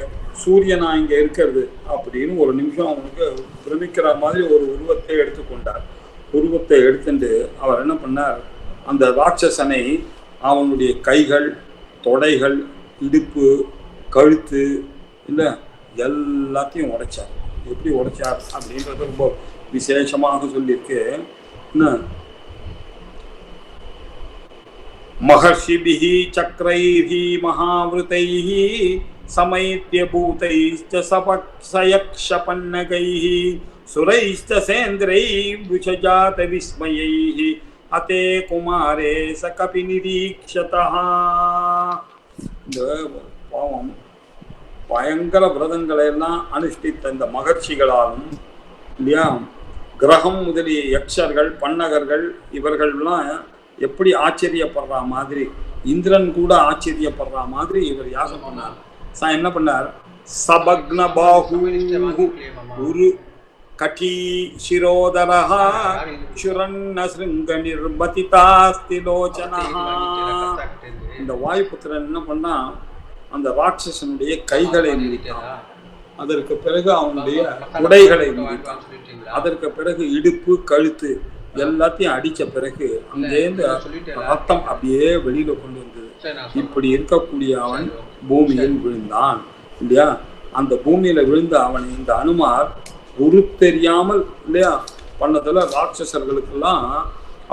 சூரியனா இங்க இருக்கிறது அப்படின்னு ஒரு நிமிஷம் அவனுக்கு பிரமிக்கிற மாதிரி ஒரு உருவத்தை எடுத்துக்கொண்டார். உருவத்தை எடுத்துட்டு அவர் என்ன பண்ணார், அந்த ராட்சசனை அவனுடைய கைகள், தொடைகள், இடுப்பு, கழுத்து இல்லை எல்லாத்தையும் உடைச்சார். எப்படி உடைச்சார் அப்படின்றது ரொம்ப விசேஷமாக சொல்லியிருக்கு. என்ன மஹர்ஷிபிஹி சக்ரைஹி மகாவிருதைஹி சமைத்ய பூதைஸ்ச சபக்ஷயக்ஷபன்னகைஹி சுரைஸ்ச சேந்திரைஹி விஷஜாத விஸ்மயைஹி அதே குமாரே ச கபி நிரீக்ஷதஹ. இந்த பாவம் பயங்கர விரதங்களை எல்லாம் அனுஷ்டித்த இந்த மகர்ஷிகளாலும் இல்லையா? கிரகம் முதலிய யக்ஷர்கள் பன்னகர்கள் இவர்கள்லாம் எப்படி ஆச்சரியப்படுற மாதிரி, இந்திரன் கூட ஆச்சரியப்படுற மாதிரி இவர் யாகம் பண்ணார். என்ன பண்ணார்? சபக்ன பாஹு குரு கட்டி சிரோதரஹா சுரன்ன சிருங்க நிர்மதிதாஸ்தி லோச்சனஹா. இந்த வாயுபுத்திரன் என்ன பண்ணா, அந்த ராட்சசனுடைய கைகளை முடித்தான். அதற்கு பிறகு அவனுடைய உடைகளை முடித்தான். அதற்கு பிறகு இடுப்பு கழுத்து எல்லாத்தையும் அடிச்ச பிறகு அங்கேருந்து ரத்தம் அப்படியே வெளியில கொண்டு வந்தது. இப்படி இருக்கக்கூடிய அவன் பூமியில் விழுந்தான் இல்லையா? அந்த பூமியில விழுந்த அவனை இந்த அனுமார் குரு தெரியாமல் இல்லையா பண்ணதுல ராட்சசர்களுக்கெல்லாம்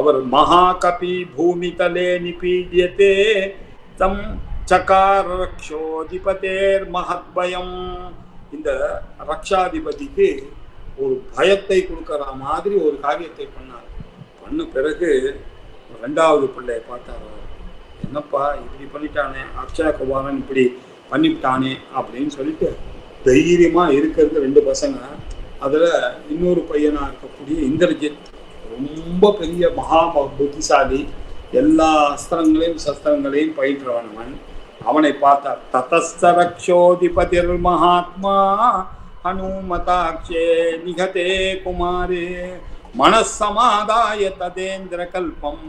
அவர் மகாகபி பூமி தலே நிபீடியத்தே தம் சகார ரக்ஷோதிபதேர் மகத்பயம். இந்த ரக்ஷாதிபதிக்கு ஒரு பயத்தை கொடுக்கற மாதிரி ஒரு காரியத்தை பண்ணார். பண்ண பிறகு ரெண்டாவது பிள்ளையை பார்த்தார். என்னப்பா இப்படி பண்ணிட்டானே, அக்ஷய குமாரன் இப்படி பண்ணிவிட்டானே அப்படின்னு சொல்லிட்டு தைரியமா இருக்கிறது 2 பசங்க. அதுல இன்னொரு பையனா இருக்கக்கூடிய இந்திரஜித் ரொம்ப பெரிய மகா புத்திசாலி, எல்லா அஸ்திரங்களையும் சஸ்திரங்களையும் பயின்றவனவன். அவனை பார்த்தார். ததஸ்தரக்ஷோதிபதிர் மகாத்மா ஹனுமதாக்ஷே நிகதே குமாரே மனசமாதாய ததேந்திர கல்பம்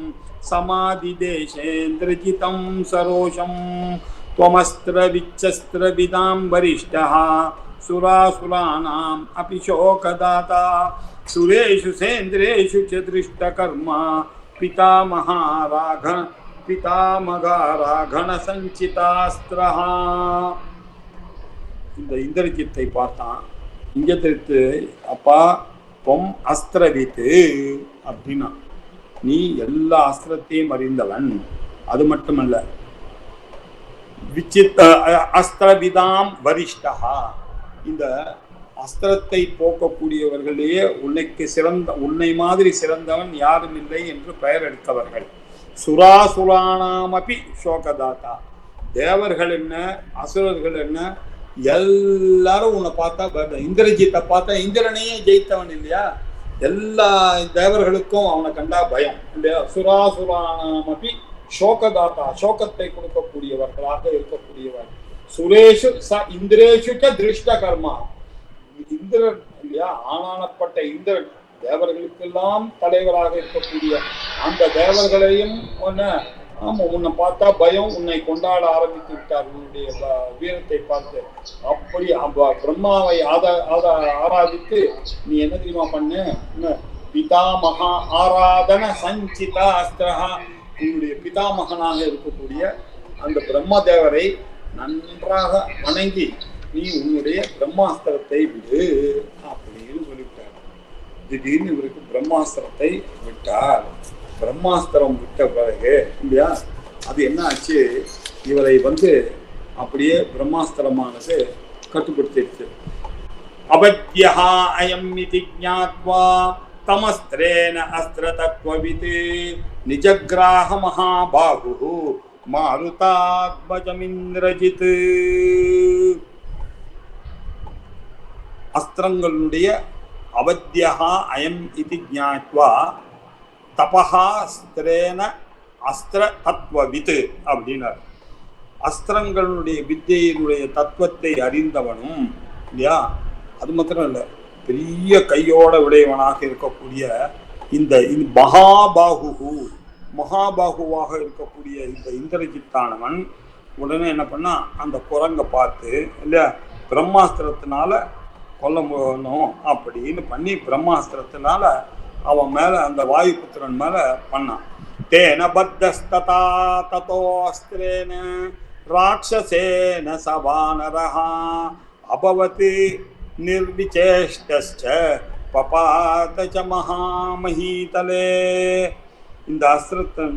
சமாதி தேசேந்திரஜிதம் சரோஷம் त्वमस्त्र विच्चस्त्र विदां वरिष्ठः सुरासुराणाम् अपि शोकदाता सुरेषु सेन्द्रेषु च दृष्टकर्मा पितामगाराघन संचितास्त्रः. இந்த இந்திரஜித்தை பார்த்தான். இந்திரஜித்து அப்பா பொம் அஸ்திரவித்து அப்படின்னா, நீ எல்லா அஸ்திரத்தையும் அறிந்தவன். அது மட்டுமல்ல, விசித்த அஸ்திரவிதாம் வரிஷ்டா, இந்த அஸ்திரத்தை போக்கக்கூடியவர்களையே உன்னை மாதிரி சிறந்தவன் யாரும் இல்லை என்று பெயர் எடுத்தவர்கள். சுராசுரானாமபி சோகதாத்தா, தேவர்கள் என்ன அசுரர்கள் என்ன எல்லாரும் உன்னை பார்த்தா, இந்திரஜித்தை பார்த்தா இந்திரனையே ஜெயித்தவன் இல்லையா? எல்லா தேவர்களுக்கும் அவனை கண்டா பயம் இல்லையா? சுராசுரானாமபி சோகதாத்தா, சோகத்தை கொடுக்கக்கூடியவர்களாக இருக்கக்கூடியவர். சுரேஷு ச இந்திரேஷு ச திருஷ்ட கர்மா, இந்திரன் இல்லையா ஆனானப்பட்ட இந்திரன் தேவர்களுக்கெல்லாம் தலைவராக இருக்கக்கூடிய அந்த தேவர்களையும் உன்னை பார்த்தா பயம், உன்னை கொண்டாட ஆரம்பித்து விட்டார் உன்னுடைய வீரத்தை பார்த்து. அப்படி பிரம்மாவை ஆராதித்து நீ என்ன தெரியுமா பண்ணு? பிதாமகா ஆராதன சஞ்சிதா அஸ்திரஹா, உன்னுடைய பிதாமகனாக இருக்கக்கூடிய அந்த பிரம்மதேவரை நன்றாக வணங்கி நீ உன்னுடைய பிரம்மாஸ்திரத்தை விடு அப்படின்னு சொல்லிவிட்டார். திடீர்னு இவருக்கு பிரம்மாஸ்திரத்தை விட்டார். பிரம்மாஸ்திரம் விட்ட பிறகு இல்லையா, அது என்ன ஆச்சு, இவரை அப்படியே பிரம்மாஸ்திரமானது கட்டுப்படுத்திடுச்சு. அபத்யா அயம் இதி ஞாத்வா தமஸ்திரேன அஸ்திரதத்வவித் நிஜக்ராஹ மகாபாஹு மாருதாத்மஜமிந்திரஜித். அஸ்திரங்களுடைய அவத்யா அயம் இதி ஞாத்வா தபஹா ஸ்திரேன அஸ்திர தத்வவித் அப்படின்னார். அஸ்திரங்களுடைய வித்தையினுடைய தத்துவத்தை அறிந்தவனும் இல்லையா, அது மாத்திரம் இல்லை, பெரிய கையோட உடையவனாக இருக்கக்கூடிய இந்த மகாபாகுவாக இருக்கக்கூடிய இந்த இந்திரஜித்தானவன் உடனே என்ன பண்ணா, அந்த குரங்கை பார்த்து இல்லையா பிரம்மாஸ்திரத்தினால கொல்ல முடியும் அப்படின்னு பண்ணி பிரம்மாஸ்திரத்தினால அவன் மேல அந்த வாயுபுத்திரன் மேல பண்ணான். தேன பத்தஸ்ததா ததோ அஸ்திரேன ராட்சசேன சவானரஹா அபவத் நிர்விசேஷ்டஸ்ச பபாத ச மகாமஹீதலே. இந்த அஸ்திரத்தின்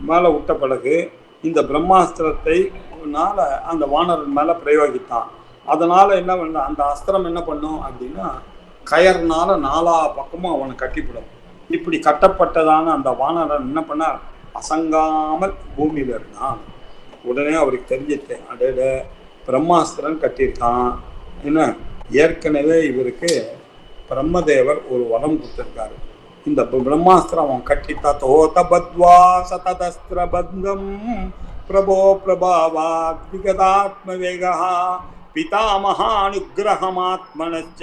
மேல விட்ட பிறகு இந்த பிரம்மாஸ்திரத்தை அந்த வானரன் மேல பிரயோகித்தான். அதனால என்ன பண்ண, அந்த அஸ்திரம் என்ன பண்ணும் அப்படின்னா கயர்னால 4 பக்கமும் அவனை கட்டிவிடும். இப்படி கட்டப்பட்டதான அந்த வானரன் என்ன பண்ணார், அசங்காமல் பூமியில இருந்தான். உடனே அவருக்கு தெரிஞ்சிட்டு, அடையில பிரம்மாஸ்திரன் கட்டியிருக்கான், என்ன ஏற்கனவே இவருக்கு பிரம்மதேவர் ஒரு வரம் கொடுத்திருக்காரு. இந்த பிரம்மாஸ்திரம் அவன் கட்டி தத்தோத பத்வா சததஸ்திர பந்தம் பிரபோ பிரபாவாத் விகதாத்ம வேகா பிதாமகானுகிரகமாத்மனச்ச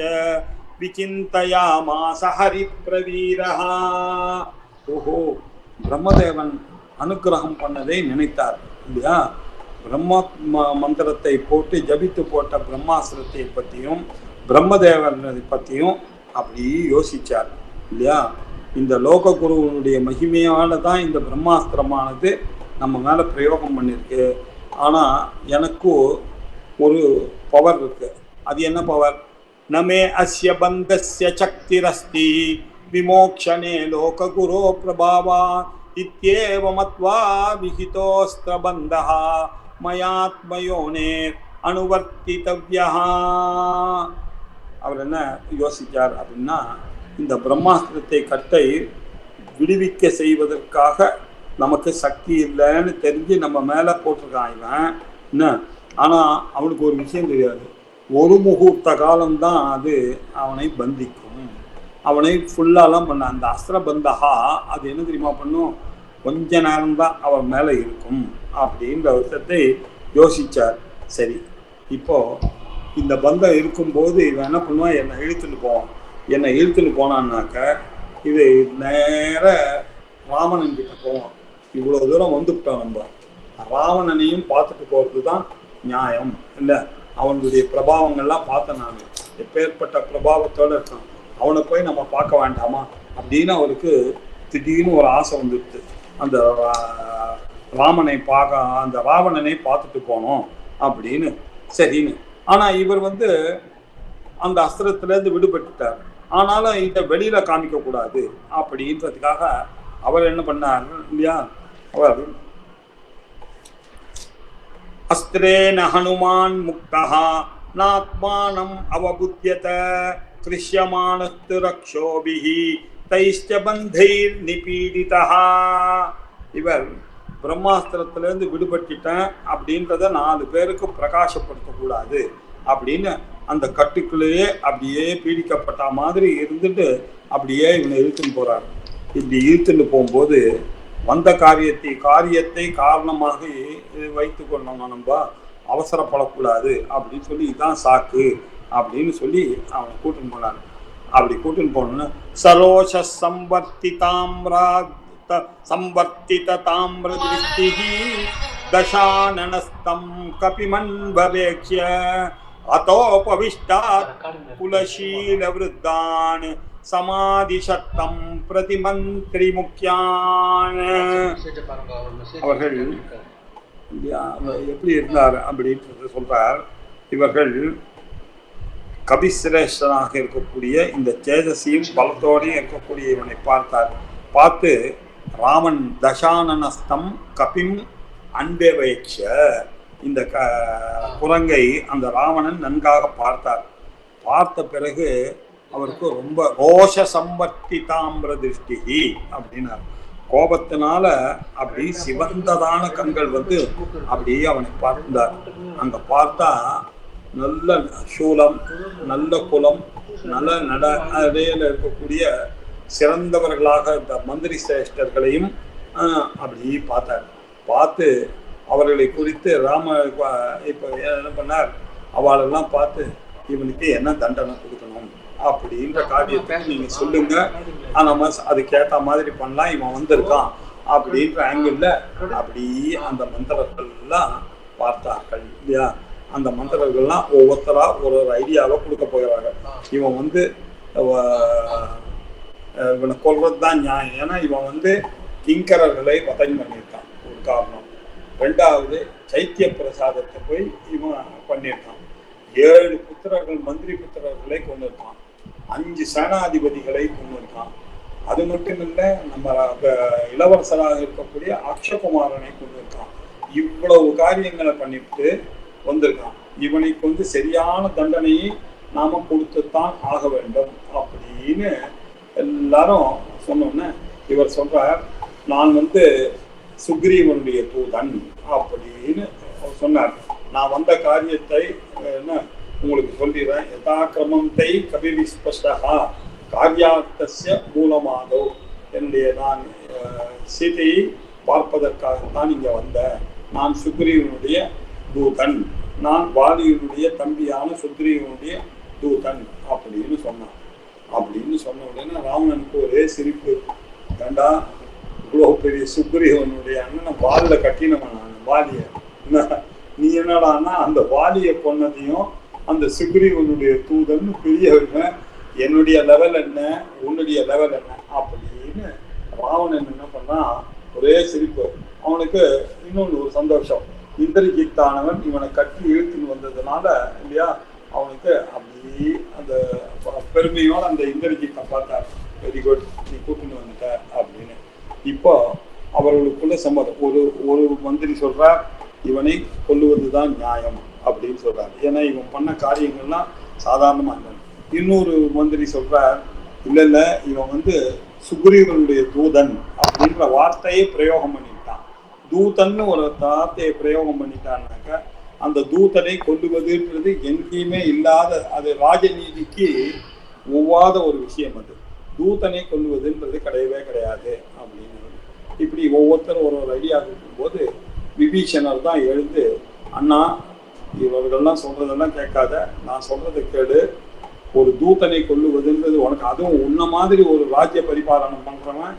விசிந்தயாமாச ஹரி பிரவீரஹா. ஓஹோ, பிரம்மதேவன் அனுகிரகம் பண்ணதை நினைத்தார் இல்லையா? பிரம்ம மந்திரத்தை போட்டு ஜபித்து போட்ட பிரம்மாஸ்திரத்தை பற்றியும் பிரம்மதேவனை பற்றியும் அப்படி யோசிச்சார் இல்லையா? இந்த லோக குருவனுடைய மகிமையானதான் இந்த பிரம்மாஸ்திரமானது நம்ம மேலே பிரயோகம் பண்ணியிருக்கு. ஆனால் எனக்கு ஒரு பவர் இருக்கு. அது என்ன பவர்? நமே அஸ்ய பந்தஸ்ய சக்திரஸ்தி விமோக்ஷனே லோக குரோ பிரபாவா இத்யேவ மத்வா விஹிதோஸ்திர பந்தஹ மயாத்மயோனே அனுவர்த்திதவ்யா. அவர் என்ன யோசிச்சார் அப்படின்னா, இந்த பிரம்மாஸ்திரத்தை கட்டை விடுவிக்க செய்வதற்காக நமக்கு சக்தி இல்லைன்னு தெரிஞ்சு நம்ம மேலே போட்டிருக்கான் இவன் என்ன. ஆனால் அவனுக்கு ஒரு விஷயம் தெரியாது, ஒரு முகூர்த்த காலம்தான் அது அவனை பந்திக்கும். அவனை ஃபுல்லாலாம் பண்ண அந்த அஸ்திரபந்தகா அது என்ன தெரியுமா பண்ணும்? கொஞ்ச நேரம்தான் அவன் மேலே இருக்கும் அப்படின்ற விஷயத்தை யோசித்தார். சரி, இப்போது இந்த பந்தம் இருக்கும்போது இவன் என்ன பண்ணுவான்? என்னை இழுத்துட்டு போனான்னாக்க இது நேர ராவணன் கிட்ட போவான். இவ்வளோ தூரம் வந்துவிட்டோம், நம்ம ராவணனையும் பார்த்துட்டு போகிறது தான் நியாயம் இல்லை? அவனுடைய பிரபாவங்கள்லாம் பார்த்தேன் நான், எப்பேற்பட்ட பிரபாவத்தோடு இருக்கான், அவனை போய் நம்ம பார்க்க வேண்டாமா அப்படின்னு அவருக்கு திடீர்னு ஒரு ஆசை வந்துடுது. அந்த அந்த ராவணனை பார்த்துட்டு போனோம் அப்படின்னு. சரின்னு. ஆனால் இவர் அந்த அஸ்திரத்திலேருந்து விடுபட்டுட்டார். ஆனாலும் இதை வெளியில் காமிக்கக்கூடாது அப்படின்றதுக்காக அவர் என்ன பண்ணார் இல்லையா? அவர் அஸ்திரேன ஹனுமான் முக்தஹா நாத்மானம் அவபுத்தியத கிருஷ்யமானஸ்து ரக்ஷோபிஹி தைஷ்ட பந்தைர் நிபீடிதஹா. இவர் பிரம்மாஸ்திரத்திலேருந்து விடுபட்டுட்டேன் அப்படின்றத 4 பேருக்கு பிரகாசப்படுத்தக்கூடாது அப்படின்னு அந்த கட்டுக்குள்ளேயே அப்படியே பீடிக்கப்பட்ட மாதிரி இருந்துட்டு அப்படியே இவனை இழுத்துன்னு போகிறார். இப்படி இழுத்துன்னு போகும்போது வந்த காரியத்தை காரணமாக வைத்து கொள்ளணும், நம்ம அவசரப்படக்கூடாது அப்படின்னு சொல்லி இதான் சாக்கு அப்படின்னு சொல்லி அவனை கூட்டுன்னு போனார். அப்படி கூட்டுன்னு போனோன்னு சரோஷ சம்பர்த்தித தாமிர திருஷ்டிஹி தசானனஸ்தம் கபிமன்பவேக்ஷ்ய அதோபவிஷ்டாத் குலசீல விருத்தான் சமாதிசத்தம் பிரதிமந்திரி முக்கியான். அவர்கள் எப்படி இருந்தார் அப்படின்றது சொல்றார். இவர்கள் கபிசிரேஷ்டனாக இருக்கக்கூடிய இந்த தேஜசியும் பலத்தோடையும் இருக்கக்கூடிய இவனை பார்த்தார். பார்த்து ராமன் தசானனஸ்தம் கபிம் அன்பேவேக்ஷ, இந்த குரங்கை அந்த ராவணன் நன்காக பார்த்தார். பார்த்த பிறகு அவருக்கு ரொம்ப ரோஷ சம்பத்தி தாமிர திருஷ்டி அப்படின்னார். கோபத்தினால அப்படி சிவந்ததான கண்கள் அப்படியே அவனை பார்த்தார். அங்க பார்த்தா நல்ல சூலம், நல்ல குலம், நல்ல நடையில இருக்கக்கூடிய சிறந்தவர்களாக இந்த மந்திரி சிரேஷ்டர்களையும் அப்படி பார்த்தார். பார்த்து அவர்களை குறித்து இப்போ என்ன பண்ணார், அவளெல்லாம் பார்த்து இவனுக்கு என்ன தண்டனை கொடுக்கணும் அப்படின்ற காரியத்துக்கு நீங்கள் சொல்லுங்க, நம்ம அதுக்கேற்ற மாதிரி பண்ணலாம், இவன் வந்திருக்கான் அப்படின்ற ஆங்கிளில் அப்படி அந்த மந்திரங்கள்லாம் பார்த்தார்கள் இல்லையா? அந்த மந்திரங்கள்லாம் ஒவ்வொருத்தராக ஒரு ஐடியாவை கொடுக்க போகிறாங்க. இவன் இவனை கொல்றது தான் நியாயம். ஏன்னா இவன் கிங்கரர்களை வதம் பண்ணியிருக்கான், ஒரு காரணம். 2வது சைத்திய பிரசாதத்தை போய் இவன் பண்ணியிருக்கான். 7 புத்திரர்கள், மந்திரி புத்திரர்களை கொண்டிருக்கான். 5 சேனாதிபதிகளை கொண்டிருக்கான். அது மட்டும் இல்லை, நம்ம இளவரசராக இருக்கக்கூடிய அக்ஷகுமாரனை கொண்டிருக்கான். இவ்வளவு காரியங்களை பண்ணிட்டு வந்திருக்கான். இவனுக்கு சரியான தண்டனையை நாம கொடுத்துத்தான் ஆக வேண்டும் அப்படின்னு எல்லாரும் சொன்னோன்னே இவர் சொல்றார், நான் சுக்ரீவனுடைய தூதன் அப்படின்னு சொன்னார். நான் வந்த காரியத்தை என்ன உங்களுக்கு சொல்லிடுறேன். யதாக்கிரமம் தை கபிவிஸ்பஷ்டா காரியார்த்தஸ்ய மூலமாதோ. என்னுடைய நான் சீதையை பார்ப்பதற்காகத்தான் இங்கே வந்தேன். நான் சுக்ரீவனுடைய தூதன், நான் வாலியினுடைய தம்பியான சுக்ரீவனுடைய தூதன் அப்படின்னு சொன்னான். அப்படின்னு சொன்ன உடனே ராவணனுக்கு ஒரே சிரிப்பு. ஏண்டா இவ்வளோ பெரிய சுக்ரீவனுடைய அண்ணனை வாலில் கட்டினவன் நான் வாலிய, நீ என்னடான்னா அந்த வாலியை கொன்னதையும் அந்த சுக்ரீவனுடைய தூதன் பெரியவன், என்னுடைய லெவல் என்ன உன்னுடைய லெவல் என்ன அப்படின்னு ராவணன் என்ன பண்ணான், ஒரே சிரிப்பு. அவனுக்கு இன்னொன்று ஒரு சந்தோஷம், இந்திரஜித்தானவன் இவனை கட்டி இழுத்துன்னு வந்ததுனால இல்லையா, அவனுக்கு அப்படி அந்த பெருமையோட அந்த இந்திரஜித்தை பார்த்தார். வெரி குட், நீ கூட்டின்னு வந்துட்ட அப்படின்னு. இப்போ அவர்களுக்குள்ள சம்மதம். ஒரு மந்திரி சொல்றார் இவனை கொல்லுவதுதான் நியாயம் அப்படின்னு சொல்றாரு, ஏன்னா இவன் பண்ண காரியங்கள்லாம் சாதாரணமா இல்லை. இன்னொரு மந்திரி சொல்றார் இல்ல இல்ல இவன் சுக்ரீவனுடைய தூதன் அப்படின்ற வார்த்தையை பிரயோகம் பண்ணிட்டான். தூதன்னு ஒரு வார்த்தையை பிரயோகம் பண்ணிட்டான்னாக்க அந்த தூதனை கொல்லுவதுன்றது எங்கேயுமே இல்லாத, அது ராஜநீதிக்கு ஒவ்வாத ஒரு விஷயம். அது தூதனை கொல்லுவதுன்றது கிடையவே கிடையாது அப்படின்னு இப்படி ஒவ்வொருத்தரும் ஒரு ஐடியா இருக்கும்போது விபீஷணர் தான் எழுந்து, அண்ணா இவர்கள்லாம் சொல்றதெல்லாம் கேட்காத, நான் சொல்றதை கேடு. ஒரு தூதனை கொல்லுவதுன்றது உனக்கு, அதுவும் உன்ன மாதிரி ஒரு ராஜ்ய பரிபாலனம் பண்றவன்,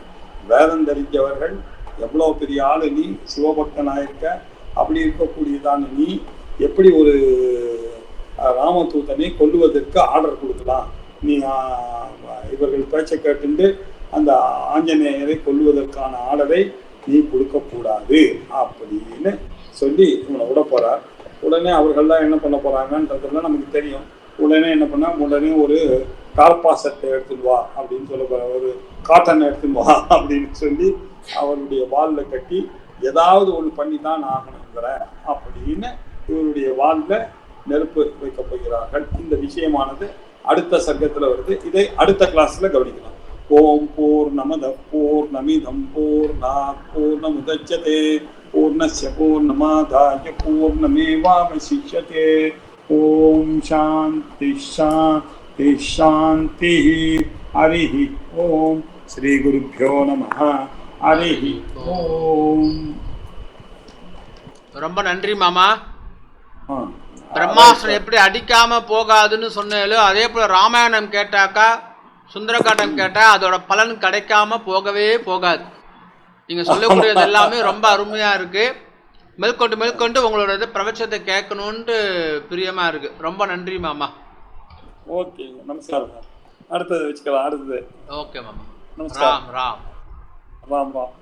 வேதம் தெரிஞ்சவர்கள், எவ்வளோ பெரிய ஆளு நீ, சிவபக்தனாயிருக்க, அப்படி இருக்கக்கூடியதான நீ எப்படி ஒரு ராமதூதனை கொல்லுவதற்கு ஆர்டர் கொடுக்கலாம்? நீ இவர்கள் பேச்சை கேட்டு அந்த ஆஞ்சநேயரை கொல்லுவதற்கான ஆர்டரை நீ கொடுக்கக்கூடாது அப்படின்னு சொல்லி இவனை விட போறார். உடனே அவர்கள்லாம் என்ன பண்ண போறாங்கன்றதுலாம் நமக்கு தெரியும். உடனே என்ன பண்ணா, உடனே ஒரு கார்பாசத்தை எடுத்துட்டு வா அப்படின்னு சொல்ல போற, ஒரு காட்டன் எடுத்துட்டு வா அப்படின்னு சொல்லி அவருடைய வாலில் கட்டி ஏதாவது ஒன்று பண்ணி தான் ஆகணுங்கிற அப்படின்னு இவருடைய வாலில் நெருப்பு வைக்கப் போகிறார்கள். இந்த விஷயமானது அடுத்த சர்க்கத்தில் வருது. இதை அடுத்த கிளாஸ்ல கவனிக்கலாம். ஓம் பூர்ணமத பூர்ணமிதம் பூர்ணாத் பூர்ணமுதச்யதே பூர்ணஸ்ய பூர்ணமாதாய பூர்ணமேவாவசிஷ்யதே. ஓம் சாந்தி சாந்தி சாந்தி. ஹரிஹி ஓம். ஸ்ரீ குருப்யோ நமஹ. ஹரிஹி ஓம். ரொம்ப நன்றி மாமா. பிரம்மாஸ்திரம் எப்படி அடிக்காம போகாதுன்னு சொன்னாலோ அதே போல ராமாயணம் கேட்டாக்கா, சுந்தரகாண்டம் கேட்டா அதோட பலன் கிடைக்காம போகவே போகாது. நீங்க சொல்லக்கூடியது எல்லாமே ரொம்ப அருமையா இருக்கு. மேற்கொண்டு உங்களோட பிரபஞ்சத்தை கேட்கணும்னு பிரியமா இருக்கு. ரொம்ப நன்றி மாமா. ஓகே, நமஸ்காரம். அடுத்தது வச்சுக்கலாம். அடுத்தது ஓகே மாமா. நமஸ்காரம். ராம் ராம் ராம் ராம்.